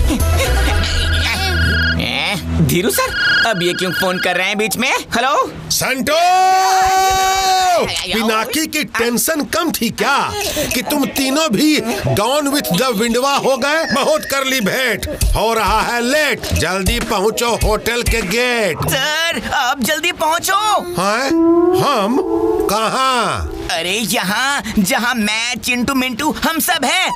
धीरू सर, अब ये क्यों फोन कर रहे हैं बीच में? हेलो संटो, पिनाकी की टेंशन कम थी क्या कि तुम तीनों भी गॉन विथ द विंडवा हो गए? बहुत कर ली भेंट, हो रहा है लेट, जल्दी पहुंचो होटल के गेट। सर अब जल्दी पहुंचो। हाँ? हम कहाँ? अरे यहाँ जहाँ मैं, चिंटू मिंटू हम सब हैं।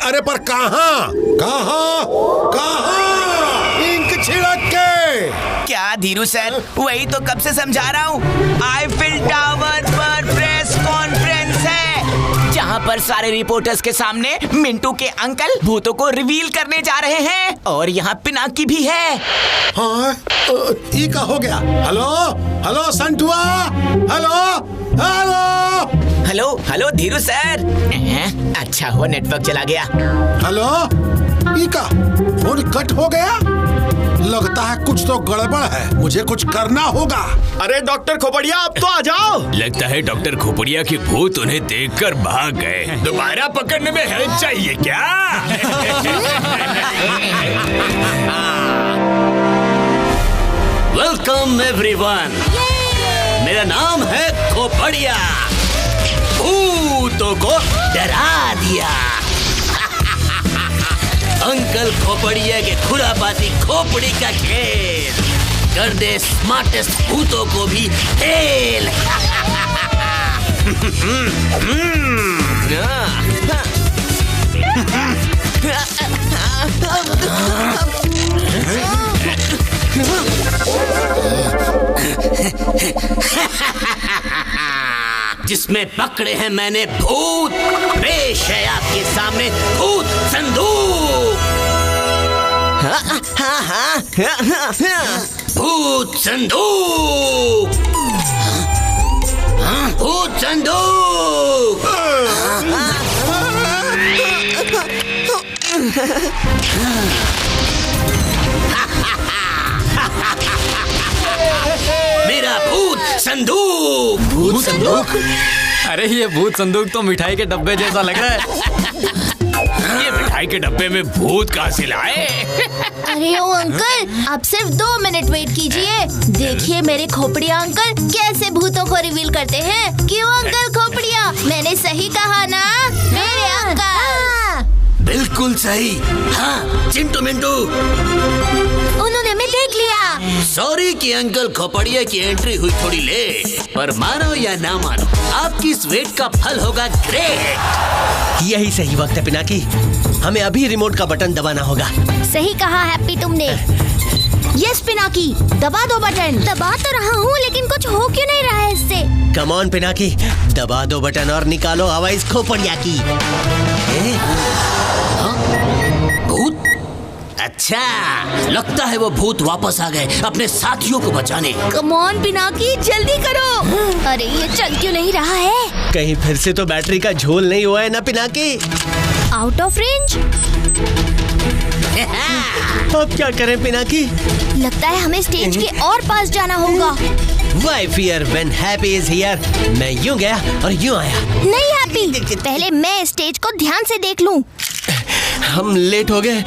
अरे पर कहाँ? कहाँ? कहाँ? इंक छिड़क के। क्या धीरू सर, वही तो कब से समझा रहा हूँ। आईफिल टावर पर प्रेस कॉन्फ्रेंस है, जहाँ पर सारे रिपोर्टर्स के सामने मिंटू के अंकल भूतों को रिवील करने जा रहे हैं, और यहाँ पिनाकी भी है। हाँ, ये क्या हो गया? Hello hello Santua, hello hello hello hello Dhiru sir. अच्छा हुआ नेटवर्क चला गया। हेलो, ये क्या फोन कट हो गया? लगता है कुछ तो गड़बड़ है, मुझे कुछ करना होगा। अरे डॉक्टर खोपड़िया, अब तो आ जाओ। लगता है डॉक्टर खोपड़िया के भूत उन्हें देखकर भाग गए। दोबारा पकड़ने में हेल्प चाहिए क्या? वेलकम एवरीवन, मेरा नाम है खोपड़िया। भूतों को डरा दिया। अंकल खोपड़िया के खुरापाती खोपड़ी का खेल कर दे स्मार्टेस्ट भूतों को भी फेल। जिसमें पकड़े हैं मैंने भूत, पेश है आपके सामने भूत संदूक। भूत संदूक, भूत संदूक। मेरा भूत संदूक। भूत संदूक? अरे ये भूत संदूक तो मिठाई के डब्बे जैसा लग रहा है। ये मिठाई के डब्बे में भूत कहाँ से लाए? अरे ओ अंकल, आप सिर्फ 2 मिनट वेट कीजिए, देखिए मेरे खोपड़िया अंकल कैसे भूतों को रिवील करते हैं। क्यों अंकल खोपड़िया, मैंने सही कहा ना? मेरे अंकल बिल्कुल सही। हाँ चिंटू मिंटू, उन्होंने हमें देख लिया। सॉरी कि अंकल खोपड़िया की एंट्री हुई थोड़ी लेट, पर मानो या ना मानो आपकी इस वेट का फल होगा ग्रेट। यही सही वक्त है पिनाकी, हमें अभी रिमोट का बटन दबाना होगा। सही कहा हैप्पी तुमने। यस पिनाकी, दबा दो बटन। दबा तो रहा हूँ, लेकिन कुछ हो क्यों नहीं रहा है इससे? कम ऑन पिनाकी, दबा दो बटन और निकालो आवाज खोपड़िया की। भूत? अच्छा, लगता है वो भूत वापस आ गए अपने साथियों को बचाने। कम ऑन पिनाकी, जल्दी करो। अरे ये चल क्यों नहीं रहा है? कहीं फिर से तो बैटरी का झोल नहीं हुआ है ना पिनाकी? Out of range. अब क्या करें पिनाकी? लगता है हमें स्टेज के और पास जाना होगा। Why fear when happy is here? मैं यूं गया और यूं आया। नहीं हैप्पी, पहले मैं स्टेज को ध्यान से देख लूं। हम लेट हो गए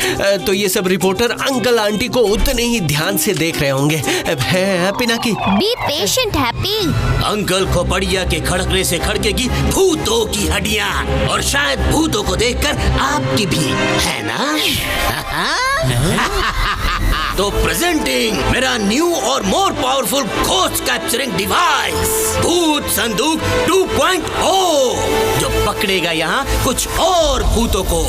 तो ये सब रिपोर्टर अंकल आंटी को उतने ही ध्यान से देख रहे होंगे। है Pinaki? Be patient Happy. Uncle Khopdiya के खड़कने से खड़केगी भूतों की हड्डियाँ, और शायद भूतों को देखकर आपकी भी, है ना? तो प्रेजेंटिंग मेरा न्यू और more powerful ghost capturing device भूत संदूक 2.0, जो पकड़ेगा यहाँ कुछ और भूतों को।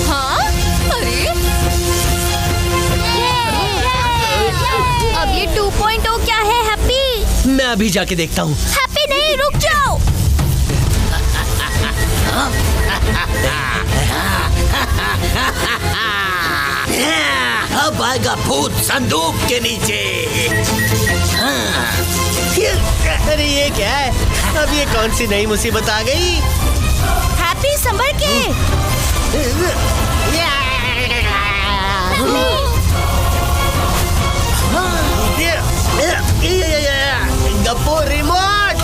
हाँ? अरे अब ये 2.0 क्या है हैप्पी? मैं अभी जाके देखता हूँ। हैप्पी नहीं, रुक जाओ। अब आएगा भूत संदूक के नीचे। अरे ये क्या है? अब ये कौन सी नई मुसीबत आ गई? हैप्पी संभल के। गप्पू रिमोट।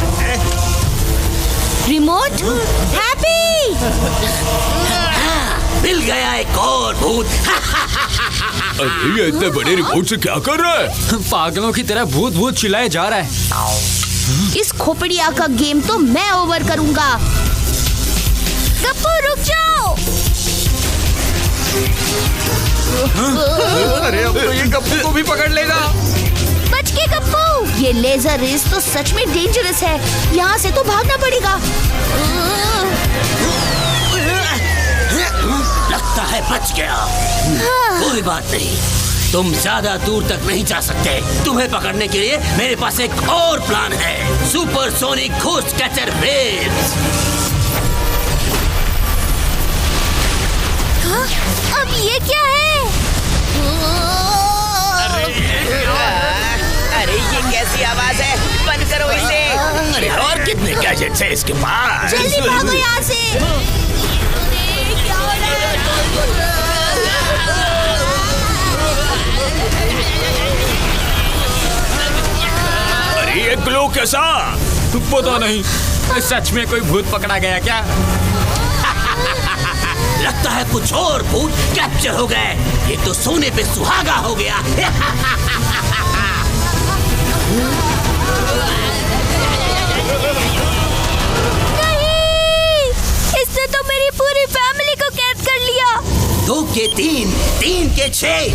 रिमोट? हैप्पी! मिल गया एक और भूत। अरे ये इतने बड़े रिमोट से क्या कर रहा है? पागलों की तरह भूत भूत चिल्लाए जा रहा है। इस खोपड़िया का गेम तो मैं ओवर करूंगा। गप्पू रुक जाओ। अरे अब तो ये गप्पू को भी पकड़ लेगा। बच के गप्पू, ये लेजर रेस तो सच में डेंजरस है। यहाँ से तो भागना पड़ेगा। लगता है बच गया। कोई बात नहीं, तुम ज्यादा दूर तक नहीं जा सकते। तुम्हें पकड़ने के लिए मेरे पास एक और प्लान है। Super sonic ghost catcher waves. अब ये क्या है? अरे ये कैसी आवाज है? बंद करो इसे। अरे और कितने गैजेट्स हैं इसके पास? जल्दी भागो यहाँ से। अरे ये ग्लो कैसा? पता नहीं, सच में कोई भूत पकड़ा गया क्या? लगता है कुछ और भूत कैप्चर हो गए। ये तो सोने पे सुहागा हो गया। नहीं, इसने तो मेरी पूरी फैमिली को कैद कर लिया। 2 के 3, 3 के 6।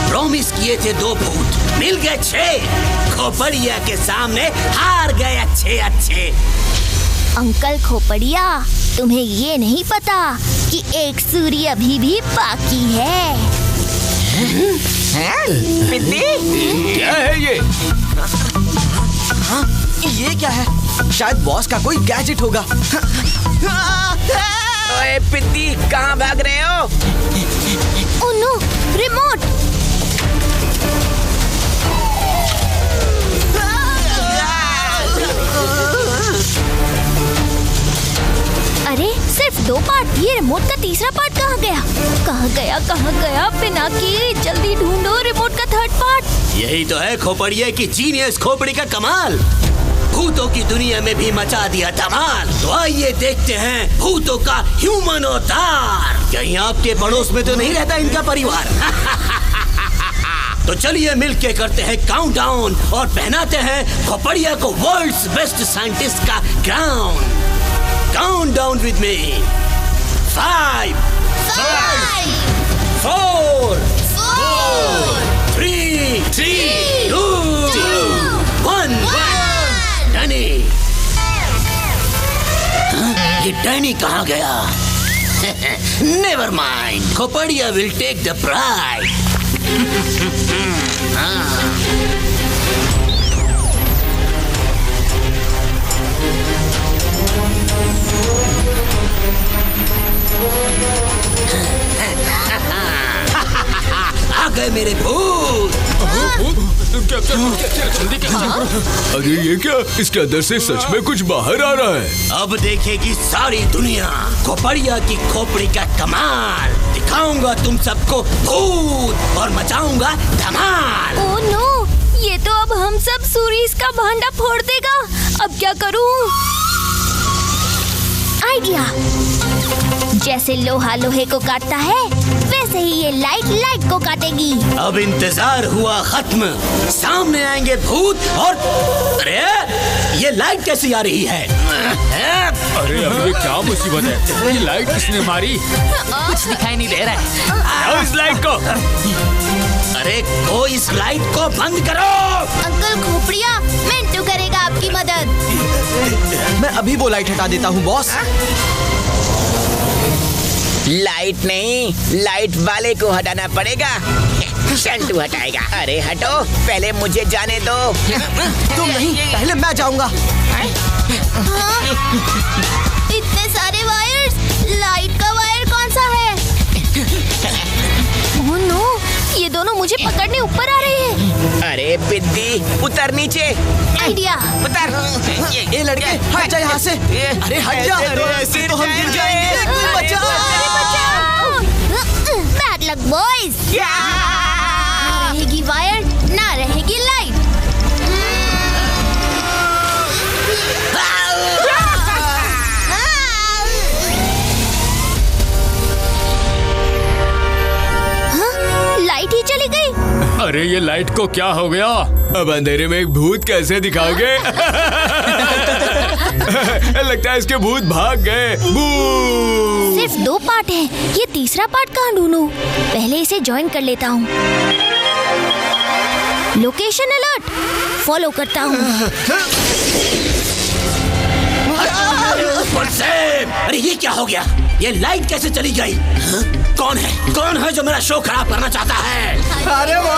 प्रॉमिस किए थे 2 भूत, मिल गए 6। खोपड़िया के सामने हार गए अच्छे। अंकल खोपड़िया, तुम्हें ये नहीं पता कि एक सूर्य अभी भी बाकी है। क्या है ये? हाँ, ये क्या है? शायद बॉस का कोई गैजेट होगा। ओए पिद्दी, कहाँ भाग रहे हो? Oh no, remote! अरे सिर्फ 2 पार्ट, ये रिमोट का तीसरा पार्ट कहाँ गया? कहाँ गया पिनाकी? जल्दी ढूंढो रिमोट का 3rd पार्ट। यही तो है खोपड़िया की जीनियस खोपड़ी का कमाल। भूतों की दुनिया में भी मचा दिया धमाल। तो आइए देखते हैं भूतों का ह्यूमन अवतार। कहीं आपके पड़ोस में तो नहीं रहता इनका परिवार? तो चलिए मिलके करते हैं काउंटडाउन और पहनाते हैं खोपड़िया को वर्ल्ड्स बेस्ट साइंटिस्ट का crown. Count down with me. 5 4 3 2 1। Danny, ये डैनी कहाँ गया? Never mind, Khopdiya will take the pride. आ गए मेरे भूत। अरे ये क्या? इसके अंदर से सच में कुछ बाहर आ रहा है। अब देखेगी सारी दुनिया खोपड़िया की खोपड़ी का कमाल। दिखा दिखाऊंगा तुम सबको भूत और मचाऊंगा धमाल। ओह नो, ये तो अब हम सब सूरीज का भांडा फोड़ देगा। अब क्या करूं? आइडिया। जैसे लोहा लोहे को काटता है, वैसे ही ये लाइट लाइट को काटेगी। अब इंतजार हुआ खत्म। सामने आएंगे भूत और अरे ये लाइट कैसी आ रही है? अरे अब ये क्या मुसीबत है? ये लाइट किसने मारी? कुछ दिखाई नहीं दे रहा है। आओ इस लाइट को। अरे कोई इस लाइट को बंद करो। अंकल खोपड़िया, मिंटू करेगा आपकी मदद। मैं अभी वो लाइट हटा देता हूँ बॉस। लाइट नहीं, लाइट वाले को हटाना पड़ेगा। शंटू हटाएगा। अरे हटो, पहले मुझे जाने दो। तुम नहीं, पहले मैं जाऊंगा। हाँ? इतने सारे वायर्स, लाइट का वायर कौन सा है? ओह नो, ये दोनों मुझे पकड़ने ऊपर आ रहे हैं। अरे बिद्दी, उतर नीचे। आइडिया। उतर। ये लड़के हट जा यहाँ से। अरे हट जा। ऐसे तो हम गिर जाएंगे। बचाओ। Bad luck boys. ना रहेगी वायर, ना रहेगी लाइट। लाइट ही चली गई। अरे ये लाइट को क्या हो गया? अब अंधेरे में एक भूत कैसे दिखाओगे? लगता है इसके भूत भाग गए। सिर्फ 2 पार्ट है, ये तीसरा पार्ट कहाँ ढूंढूं? पहले इसे ज्वाइन कर लेता हूँ। लोकेशन अलर्ट, फॉलो करता हूँ। अरे ये क्या हो गया? ये लाइट कैसे चली गई? हाँ? कौन है? कौन है जो मेरा शो खराब करना चाहता है? अरे वो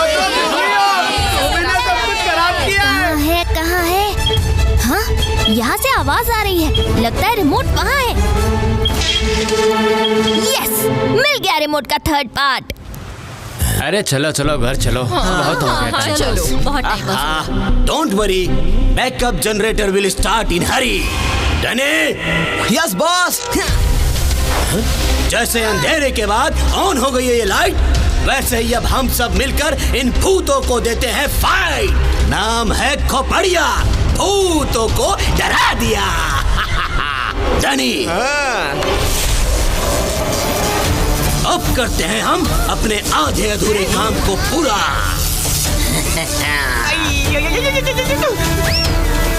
मैंने सब कुछ खराब किया है। कहाँ है? हाँ, यहाँ से आवाज आ रही है। लगता है रिमोट वहाँ है। यस, मिल गया रिमोट का 3rd पार्ट। अरे चलो चलो घर चलो। बहुत हो गया। चलो, बहुत time. Don't worry, backup generator will start in Hari. डने? Yes boss. जैसे अंधेरे के बाद ऑन हो गई है ये लाइट, वैसे ही अब हम सब मिलकर इन भूतों को देते हैं फाइट। नाम है खोपड़िया। भूतों को डरा दिया। डनी, अब करते हैं हम अपने आधे अधूरे काम को पूरा।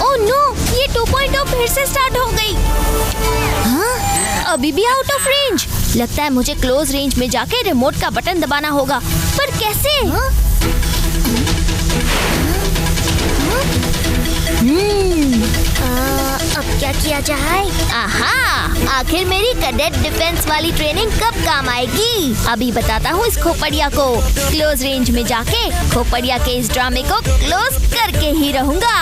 ओह नो, ये 2.0 फिर से स्टार्ट हो गई। हाँ, अभी भी आउट ऑफ रेंज। लगता है मुझे क्लोज रेंज में जाके रिमोट का बटन दबाना होगा। पर कैसे? अब क्या किया जाए? आहा, आखिर मेरी कैडेट डिफेंस वाली ट्रेनिंग कब काम आएगी? अभी बताता हूँ इस खोपड़िया को। क्लोज रेंज में जाके खोपड़िया के इस ड्रामे को क्लोज करके ही रहूंगा।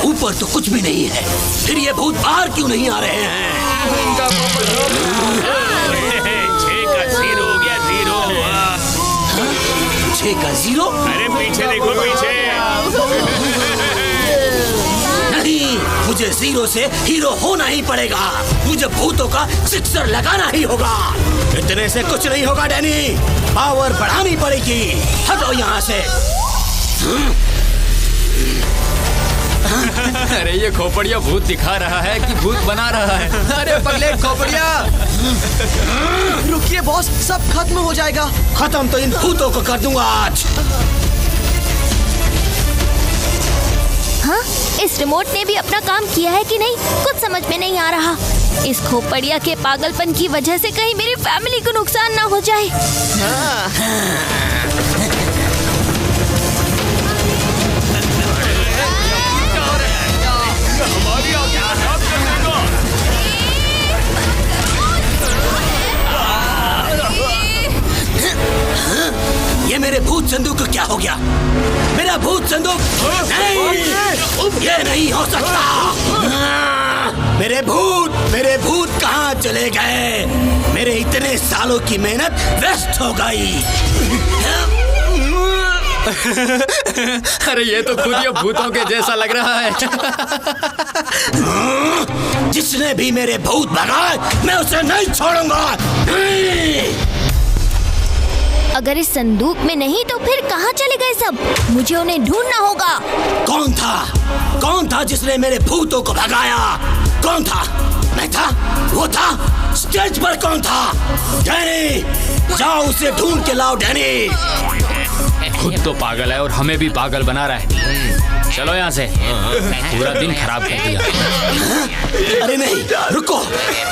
ऊपर तो कुछ भी नहीं है, फिर ये भूत बाहर क्यों नहीं आ रहे हैं? 6 का 0 हो गया। 6 का 0? अरे पीछे देखो, पीछे। नहीं, मुझे 0 से हीरो होना ही पड़ेगा। मुझे भूतों का सिक्सर लगाना ही होगा। इतने से कुछ नहीं होगा डैनी, पावर बढ़ानी पड़ेगी। हटो यहाँ से। अरे ये खोपड़िया भूत दिखा रहा है कि भूत बना रहा है? अरे पगले खोपड़िया, रुकिए बॉस, सब खत्म हो जाएगा। खत्म तो इन भूतों को कर दूंगा आज। हाँ, इस रिमोट ने भी अपना काम किया है कि नहीं, कुछ समझ में नहीं आ रहा। इस खोपड़िया के पागलपन की वजह से कहीं मेरी फैमिली को नुकसान ना हो जाए। ये मेरे भूत संदूक को क्या हो गया? मेरा भूत संदूक नहीं, ये नहीं हो सकता। मेरे भूत कहाँ चले गए? मेरे इतने सालों की मेहनत वेस्ट हो गई। अरे ये तो खुद ही भूतों के जैसा लग रहा है। जिसने भी मेरे भूत भगाए मैं उसे नहीं छोड़ूंगा। अगर इस संदूक में नहीं तो फिर कहाँ चले गए सब? मुझे उन्हें ढूंढना होगा। कौन था जिसने मेरे भूतों को भगाया? कौन था? मैं था? वो था? स्टेज पर कौन था? डैनी, जाओ उसे ढूंढ के लाओ। डैनी खुद तो पागल है और हमें भी पागल बना रहा है। चलो यहाँ से, पूरा दिन खराब कर दिया। अरे नहीं, रुको,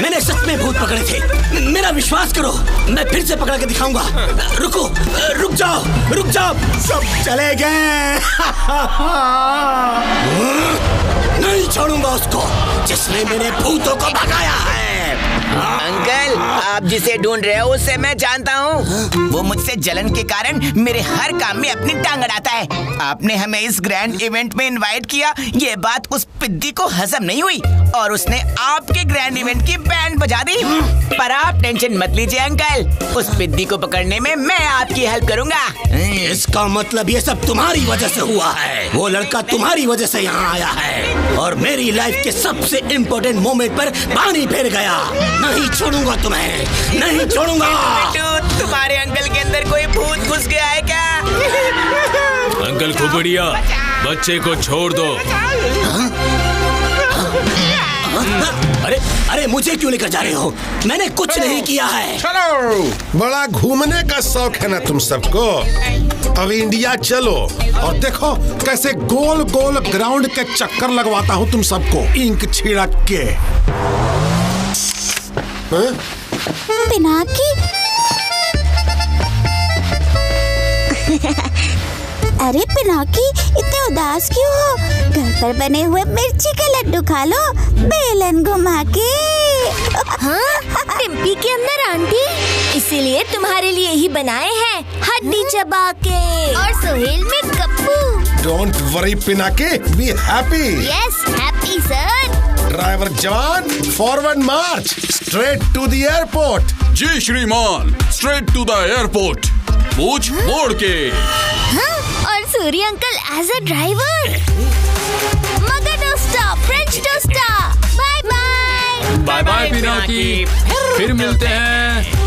मैंने सच में भूत पकड़े थे। मेरा विश्वास करो, मैं फिर से पकड़ के दिखाऊंगा। रुको, रुक जाओ, सब चले गए। नहीं छोड़ूंगा उसको जिसने मेरे भूतों को भगाया है। अंकल, आप जिसे ढूंढ रहे हो उसे मैं जानता हूँ। वो मुझसे जलन के कारण मेरे हर काम में अपनी टांग अड़ाता है। आपने हमें इस ग्रैंड इवेंट में इनवाइट किया, ये बात उस पिद्दी को हजम नहीं हुई और उसने आपके ग्रैंड इवेंट की बैंड बजा दी। पर आप टेंशन मत लीजिए अंकल, उस पिद्दी को पकड़ने में मैं आपकी हेल्प करूँगा। इसका मतलब ये सब तुम्हारी वजह से हुआ है। वो लड़का तुम्हारी वजह से यहाँ आया है और मेरी लाइफ के सबसे इम्पोर्टेंट मोमेंट पर पानी फेर गया। नहीं छोड़ूंगा तुम्हें, नहीं छोड़ूंगा। तुम्हारे अंकल के अंदर कोई भूत घुस गया है क्या? अंकल खोपड़िया, बच्चे को छोड़ दो। अरे मुझे क्यों लेकर जा रहे हो? मैंने कुछ नहीं किया है। चलो, बड़ा घूमने का शौक है ना तुम सबको। अब इंडिया चलो और देखो कैसे गोल गोल ग्राउंड के चक्कर लगवाता हूँ तुम सबको इंक छिड़क के। पिनाकी, अरे पिनाकी, इतने उदास क्यों हो? घर पर बने हुए मिर्ची के लड्डू खा लो, बेलन घुमा के। हाँ, टिम्पी के अंदर आंटी, इसीलिए तुम्हारे लिए ही बनाए हैं, हड्डी चबा के। और सोहेल में Gappu. Don't worry Pinaki, be happy. Yes, Happy sir. Driver जवान, forward march, straight to the airport. जी श्रीमान, स्ट्रेट टू द एयरपोर्ट, पूछ मोड़ के। हाँ, और Surya uncle as a driver. मगर टोस्टा, फ्रेंच टोस्टा, bye bye. Bye bye Pinaki, फिर मिलते हैं।